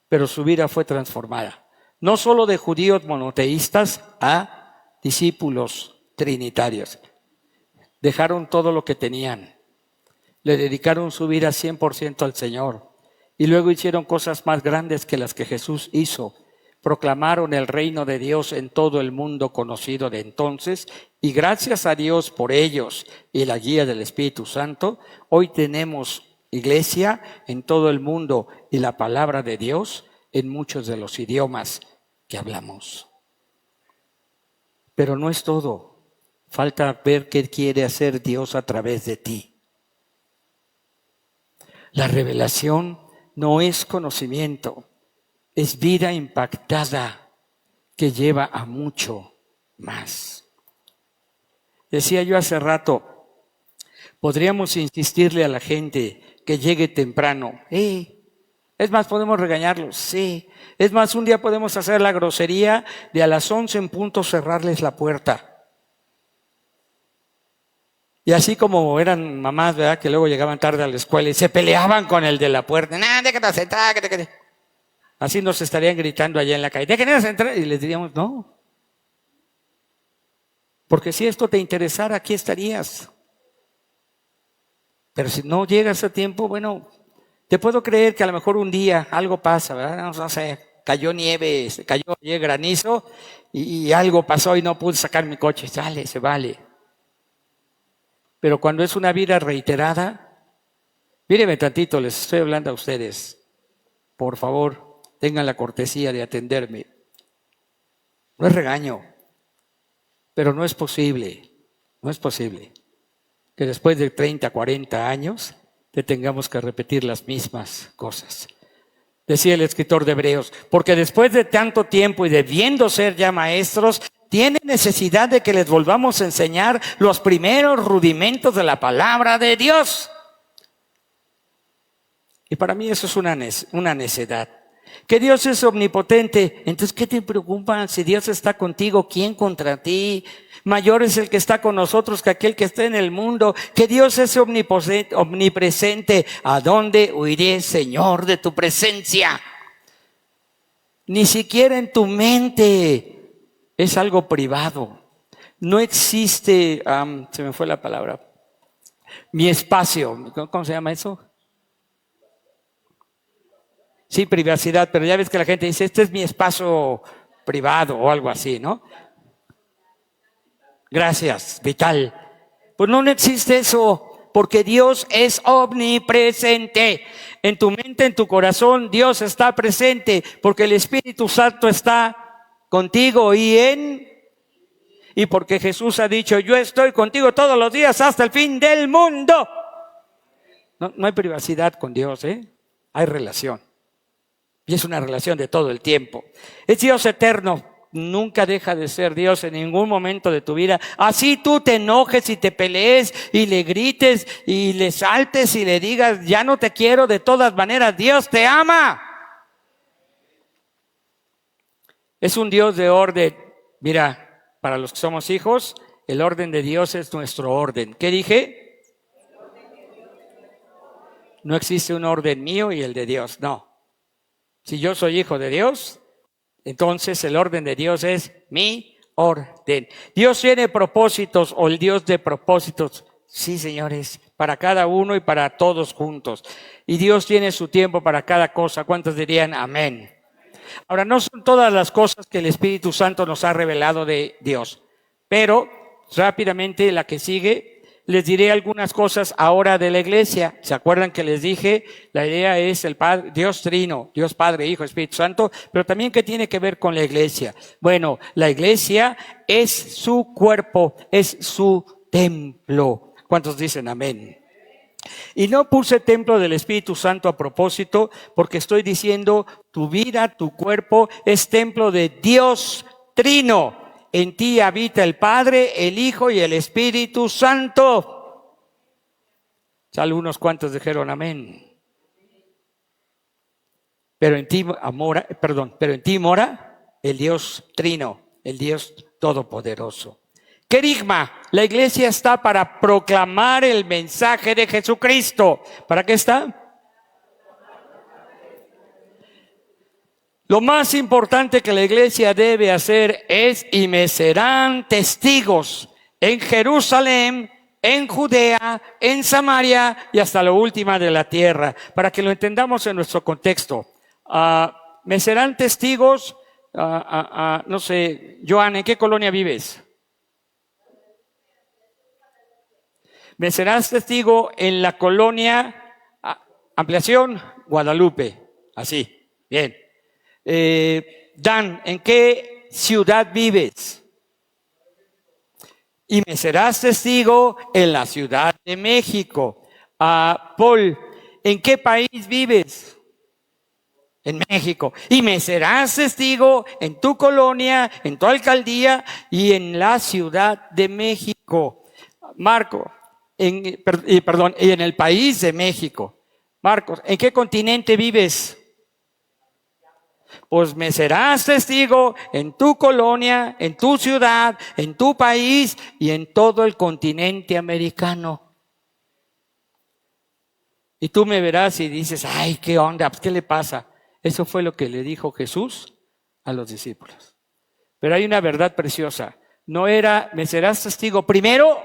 Speaker 1: pero su vida fue transformada, no solo de judíos monoteístas a discípulos trinitarios. Dejaron todo lo que tenían, le dedicaron su vida 100% al Señor. Y luego hicieron cosas más grandes que las que Jesús hizo. Proclamaron el reino de Dios en todo el mundo conocido de entonces. Y gracias a Dios por ellos y la guía del Espíritu Santo, hoy tenemos iglesia en todo el mundo y la palabra de Dios en muchos de los idiomas que hablamos. Pero no es todo. Falta ver qué quiere hacer Dios a través de ti. La revelación no es conocimiento, es vida impactada que lleva a mucho más. Decía yo hace rato, podríamos insistirle a la gente que llegue temprano. Es más, podemos regañarlos, sí. Es más, un día podemos hacer la grosería de a las 11 en punto cerrarles la puerta. Y así como eran mamás, ¿verdad?, que luego llegaban tarde a la escuela y se peleaban con el de la puerta. Déjate sentar, así nos estarían gritando allá en la calle. Déjenos entrar. Y les diríamos, no. Porque si esto te interesara, aquí estarías. Pero si no llegas a tiempo, bueno, te puedo creer que a lo mejor un día algo pasa, ¿verdad? No sé, cayó nieve, cayó granizo y algo pasó y no pude sacar mi coche. Sale, se vale. Pero cuando es una vida reiterada, míreme tantito, les estoy hablando a ustedes. Por favor, tengan la cortesía de atenderme. No es regaño, pero no es posible que después de 30, 40 años te tengamos que repetir las mismas cosas. Decía el escritor de Hebreos, porque después de tanto tiempo y debiendo ser ya maestros, tienen necesidad de que les volvamos a enseñar los primeros rudimentos de la palabra de Dios. Y para mí eso es una necedad. Que Dios es omnipotente, entonces ¿qué te preocupa? Si Dios está contigo, ¿quién contra ti? Mayor es el que está con nosotros que aquel que está en el mundo. Que Dios es omnipresente. ¿A dónde huiré, Señor, de tu presencia? Ni siquiera en tu mente. Es algo privado. No existe, se me fue la palabra, mi espacio. ¿Cómo se llama eso? Sí, privacidad, pero ya ves que la gente dice, este es mi espacio privado o algo así, ¿no? Gracias, vital. Pues no existe eso, porque Dios es omnipresente. En tu mente, en tu corazón, Dios está presente, porque el Espíritu Santo está contigo y porque Jesús ha dicho, yo estoy contigo todos los días hasta el fin del mundo. No hay privacidad con Dios, hay relación. Y es una relación de todo el tiempo. Es Dios eterno, nunca deja de ser Dios en ningún momento de tu vida. Así tú te enojes y te pelees y le grites y le saltes y le digas, ya no te quiero, de todas maneras Dios te ama. Es un Dios de orden. Mira, para los que somos hijos, el orden de Dios es nuestro orden. ¿Qué dije? No existe un orden mío y el de Dios, no. Si yo soy hijo de Dios, entonces el orden de Dios es mi orden. Dios tiene propósitos, o el Dios de propósitos. Sí, señores, para cada uno y para todos juntos. Y Dios tiene su tiempo para cada cosa. ¿Cuántos dirían amén? Ahora, no son todas las cosas que el Espíritu Santo nos ha revelado de Dios, pero rápidamente la que sigue, les diré algunas cosas ahora de la iglesia. ¿Se acuerdan que les dije? La idea es el Padre, Dios Trino, Dios Padre, Hijo, Espíritu Santo, pero también que tiene que ver con la iglesia. Bueno, la iglesia es su cuerpo, es su templo. ¿Cuántos dicen amén? Y no puse templo del Espíritu Santo a propósito, porque estoy diciendo tu vida, tu cuerpo es templo de Dios Trino. En ti habita el Padre, el Hijo y el Espíritu Santo. Algunos cuantos dijeron amén. Pero en ti mora el Dios Trino, el Dios Todopoderoso. Querigma, la iglesia está para proclamar el mensaje de Jesucristo. ¿Para qué está? Lo más importante que la iglesia debe hacer es, y me serán testigos en Jerusalén, en Judea, en Samaria y hasta la última de la tierra, para que lo entendamos en nuestro contexto. Me serán testigos, no sé, Joan, ¿en qué colonia vives? Me serás testigo en la colonia Ampliación, Guadalupe, así, bien. Dan, ¿en qué ciudad vives? Y me serás testigo en la Ciudad de México. Paul, ¿en qué país vives? En México. Y me serás testigo en tu colonia, en tu alcaldía y en la Ciudad de México. Marco, y en el país de México. Marcos, ¿en qué continente vives? Pues me serás testigo en tu colonia, en tu ciudad, en tu país y en todo el continente americano. Y tú me verás y dices, ay, ¿qué onda? ¿Qué le pasa? Eso fue lo que le dijo Jesús a los discípulos. Pero hay una verdad preciosa. No era, me serás testigo primero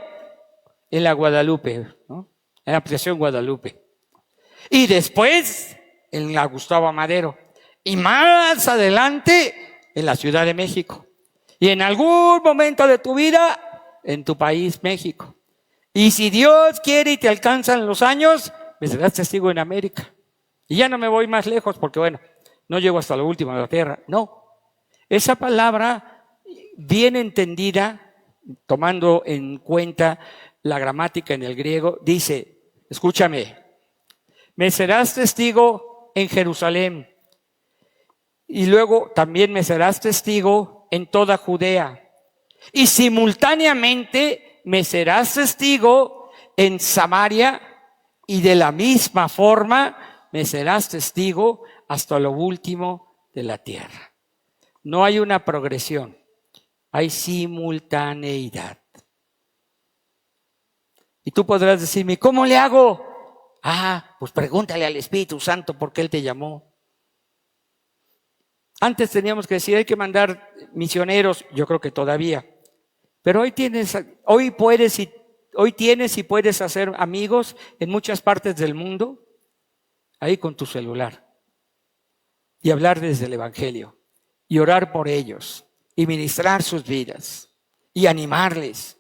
Speaker 1: en la Guadalupe, ¿no? En la Ampliación Guadalupe. Y después en la Gustavo Madero. Y más adelante en la Ciudad de México. Y en algún momento de tu vida en tu país, México. Y si Dios quiere y te alcanzan los años, me serás testigo en América. Y ya no me voy más lejos porque bueno, no llego hasta lo último de la tierra. No, esa palabra bien entendida, tomando en cuenta la gramática en el griego, dice, escúchame, me serás testigo en Jerusalén. Y luego también me serás testigo en toda Judea. Y simultáneamente me serás testigo en Samaria y de la misma forma me serás testigo hasta lo último de la tierra. No hay una progresión, hay simultaneidad. Y tú podrás decirme, ¿cómo le hago? Pues pregúntale al Espíritu Santo por qué Él te llamó. Antes teníamos que decir, hay que mandar misioneros, yo creo que todavía. Pero hoy tienes y puedes hacer amigos en muchas partes del mundo, ahí con tu celular. Y hablar desde el Evangelio. Y orar por ellos. Y ministrar sus vidas. Y animarles.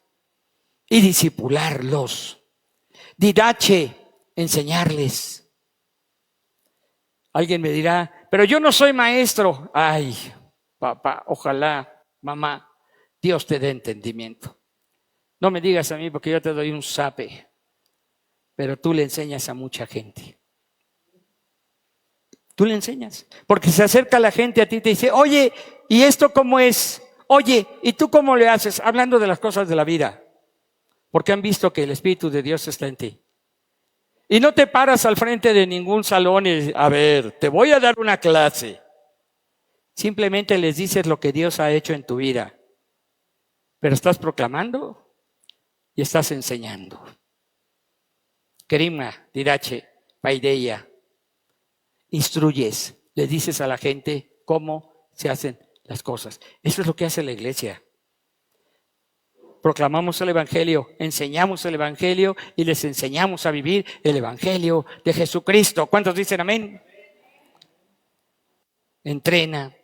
Speaker 1: Y discipularlos. Didache, enseñarles. Alguien me dirá, pero yo no soy maestro. Ay, papá, ojalá, mamá, Dios te dé entendimiento. No me digas a mí porque yo te doy un zape, pero tú le enseñas a mucha gente. Tú le enseñas, porque se acerca la gente a ti y te dice, oye, ¿y esto cómo es? Oye, ¿y tú cómo le haces? Hablando de las cosas de la vida, porque han visto que el Espíritu de Dios está en ti. Y no te paras al frente de ningún salón y, a ver, te voy a dar una clase. Simplemente les dices lo que Dios ha hecho en tu vida. Pero estás proclamando y estás enseñando. Kerima, Didache, Paideia. Instruyes, le dices a la gente cómo se hacen las cosas. Eso es lo que hace la iglesia. Proclamamos el Evangelio, enseñamos el Evangelio y les enseñamos a vivir el Evangelio de Jesucristo. ¿Cuántos dicen amén? Entrena.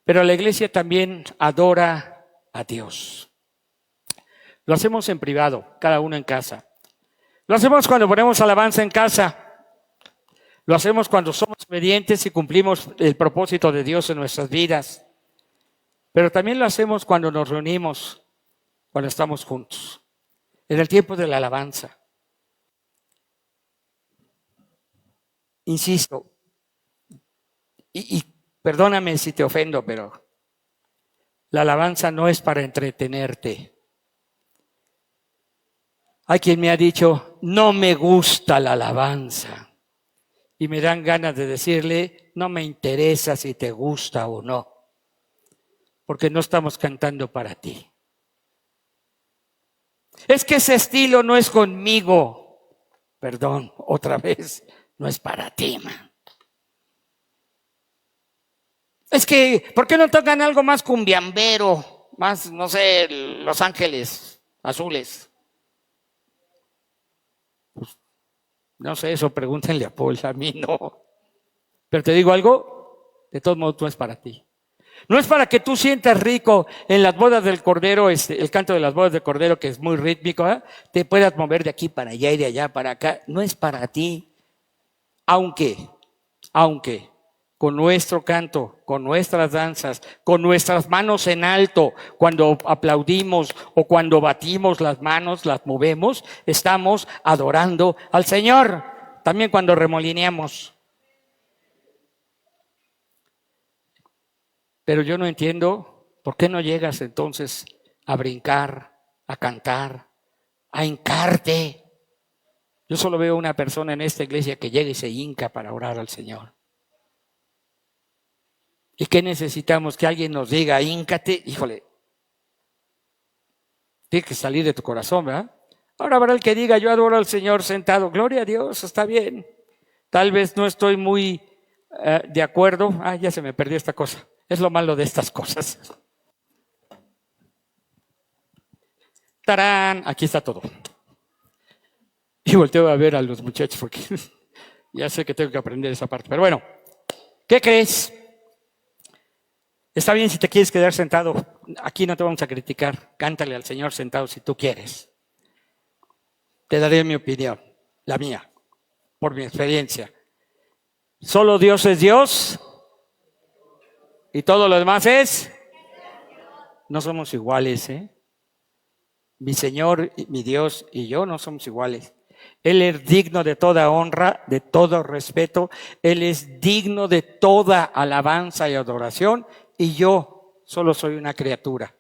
Speaker 1: Pero la iglesia también adora a Dios. Lo hacemos en privado, cada uno en casa. Lo hacemos cuando ponemos alabanza en casa. Lo hacemos cuando somos obedientes y cumplimos el propósito de Dios en nuestras vidas. Pero también lo hacemos cuando nos reunimos, cuando estamos juntos, en el tiempo de la alabanza. Insisto, y perdóname si te ofendo, pero la alabanza no es para entretenerte. Hay quien me ha dicho, no me gusta la alabanza. Y me dan ganas de decirle, no me interesa si te gusta o no, porque no estamos cantando para ti. Es que ese estilo no es conmigo. Perdón, otra vez, no es para ti, man. Es que, ¿por qué no tocan algo más cumbiambero? Más, no sé, Los Ángeles Azules. Pues, no sé, eso pregúntenle a Paul, a mí no. Pero te digo algo, de todos modos no es para ti. No es para que tú sientas rico en las bodas del Cordero, el canto de las bodas del Cordero, que es muy rítmico, ¿eh? Te puedas mover de aquí para allá y de allá para acá. No es para ti. Aunque, con nuestro canto, con nuestras danzas, con nuestras manos en alto, cuando aplaudimos o cuando batimos las manos, las movemos, estamos adorando al Señor. También cuando remolineamos. Pero yo no entiendo por qué no llegas entonces a brincar, a cantar, a hincarte. Yo solo veo una persona en esta iglesia que llega y se hinca para orar al Señor. ¿Y qué necesitamos? Que alguien nos diga, híncate. Híjole, tiene que salir de tu corazón, ¿verdad? Ahora habrá el que diga, yo adoro al Señor sentado. Gloria a Dios, está bien. Tal vez no estoy muy de acuerdo. Ya se me perdió esta cosa. Es lo malo de estas cosas. ¡Tarán! Aquí está todo. Y volteo a ver a los muchachos porque ya sé que tengo que aprender esa parte. Pero bueno, ¿qué crees? Está bien si te quieres quedar sentado. Aquí no te vamos a criticar. Cántale al Señor sentado si tú quieres. Te daré mi opinión, la mía, por mi experiencia. Solo Dios es Dios y todo lo demás es. No somos iguales, ¿eh? Mi Señor, mi Dios y yo no somos iguales. Él es digno de toda honra, de todo respeto. Él es digno de toda alabanza y adoración. Y yo solo soy una criatura.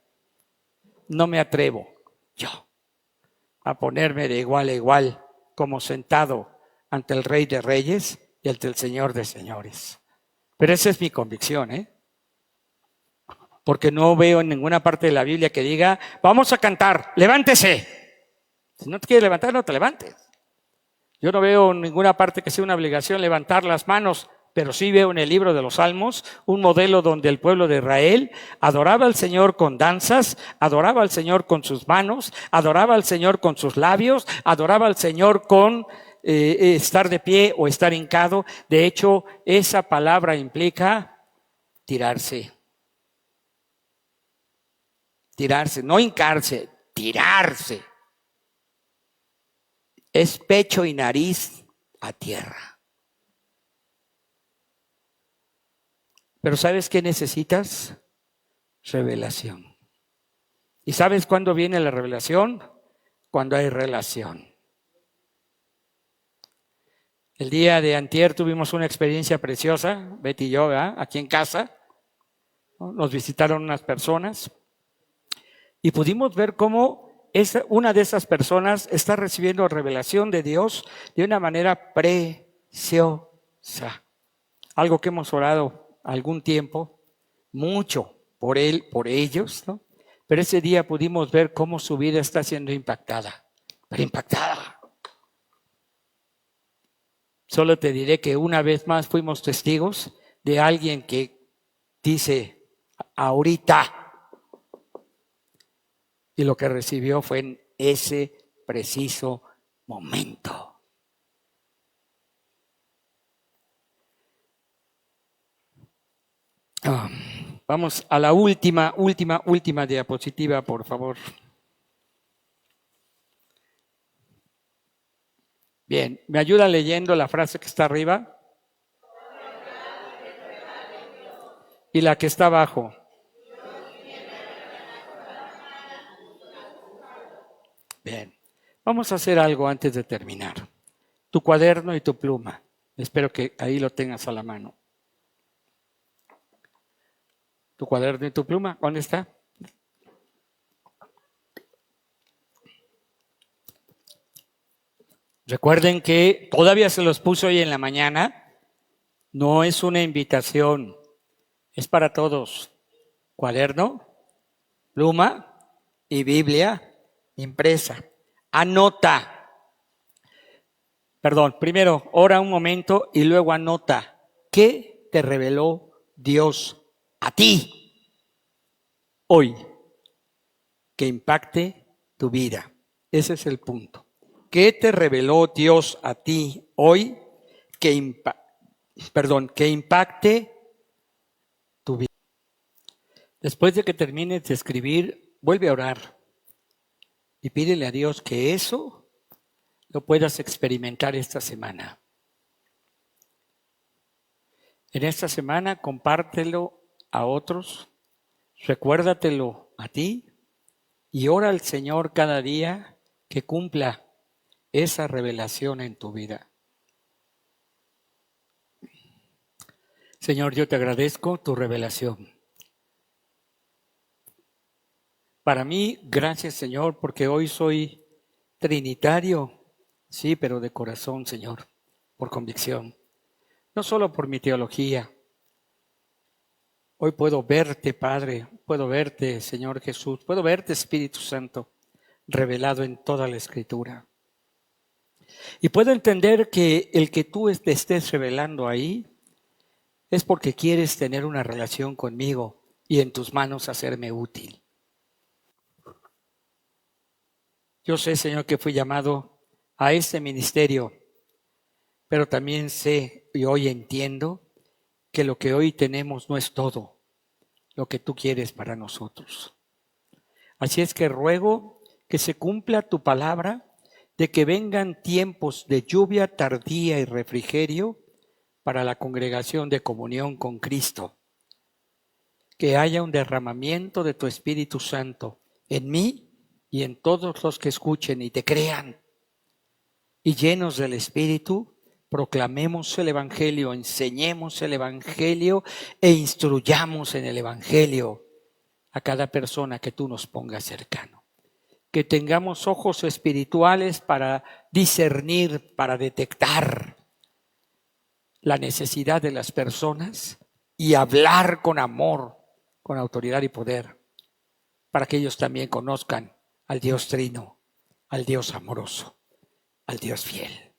Speaker 1: No me atrevo yo a ponerme de igual a igual como sentado ante el Rey de Reyes y ante el Señor de Señores. Pero esa es mi convicción, ¿eh? Porque no veo en ninguna parte de la Biblia que diga, vamos a cantar, levántese. Si no te quieres levantar, no te levantes. Yo no veo en ninguna parte que sea una obligación levantar las manos, pero sí veo en el libro de los Salmos un modelo donde el pueblo de Israel adoraba al Señor con danzas, adoraba al Señor con sus manos, adoraba al Señor con sus labios, adoraba al Señor con estar de pie o estar hincado. De hecho, esa palabra implica tirarse. Tirarse, no hincarse, tirarse. Es pecho y nariz a tierra. Pero ¿sabes qué necesitas? Revelación. ¿Y sabes cuándo viene la revelación? Cuando hay relación. El día de antier tuvimos una experiencia preciosa, Betty y yo, ¿verdad? Aquí en casa. Nos visitaron unas personas y pudimos ver cómo una de esas personas está recibiendo revelación de Dios de una manera preciosa. Algo que hemos orado algún tiempo, mucho por él, por ellos, ¿no? Pero ese día pudimos ver cómo su vida está siendo impactada, pero impactada. Solo te diré que una vez más fuimos testigos de alguien que dice, ahorita. Y lo que recibió fue en ese preciso momento. Vamos a la última diapositiva, por favor. Bien, ¿me ayuda leyendo la frase que está arriba? Y la que está abajo. Bien, vamos a hacer algo antes de terminar. Tu cuaderno y tu pluma. Espero que ahí lo tengas a la mano. Tu cuaderno y tu pluma, ¿dónde está? Recuerden que todavía se los puse hoy en la mañana. No es una invitación, es para todos. Cuaderno, pluma y Biblia impresa. Anota. Perdón, primero ora un momento y luego anota. ¿Qué te reveló Dios a ti hoy que impacte tu vida? Ese es el punto. ¿Qué te reveló Dios a ti hoy que impacte tu vida? Después de que termines de escribir, vuelve a orar y pídele a Dios que eso lo puedas experimentar esta semana. En esta semana compártelo a otros, recuérdatelo a ti y ora al Señor cada día que cumpla esa revelación en tu vida. Señor, yo te agradezco tu revelación. Para mí, gracias Señor, porque hoy soy trinitario, sí, pero de corazón, Señor, por convicción. No solo por mi teología. Hoy puedo verte, Padre, puedo verte, Señor Jesús, puedo verte, Espíritu Santo, revelado en toda la Escritura. Y puedo entender que el que tú te estés revelando ahí es porque quieres tener una relación conmigo y en tus manos hacerme útil. Yo sé, Señor, que fui llamado a este ministerio, pero también sé y hoy entiendo que lo que hoy tenemos no es todo lo que tú quieres para nosotros. Así es que ruego que se cumpla tu palabra de que vengan tiempos de lluvia tardía y refrigerio para la congregación de comunión con Cristo. Que haya un derramamiento de tu Espíritu Santo en mí y en todos los que escuchen y te crean. Y llenos del Espíritu, proclamemos el Evangelio, enseñemos el Evangelio e instruyamos en el Evangelio a cada persona que tú nos pongas cercano. Que tengamos ojos espirituales para discernir, para detectar la necesidad de las personas y hablar con amor, con autoridad y poder, para que ellos también conozcan al Dios Trino, al Dios amoroso, al Dios fiel.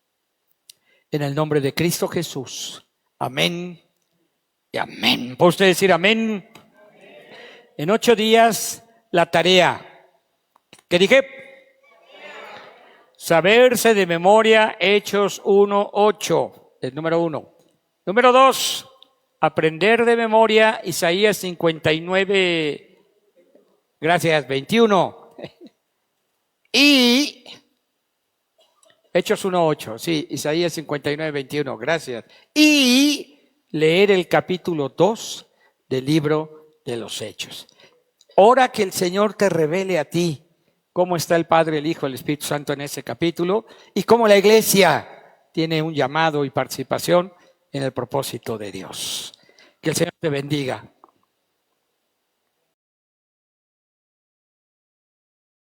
Speaker 1: En el nombre de Cristo Jesús. Amén y amén. ¿Puede usted decir amén? En 8 días, la tarea. ¿Qué dije? Saberse de memoria Hechos 1:8, el número 1. Número 2, aprender de memoria Isaías 59, gracias, 21. Y Hechos 1:8, sí, Isaías 59, 21, gracias. Y leer el capítulo 2 del libro de los Hechos. Ora que el Señor te revele a ti cómo está el Padre, el Hijo, el Espíritu Santo en ese capítulo y cómo la iglesia tiene un llamado y participación en el propósito de Dios. Que el Señor te bendiga.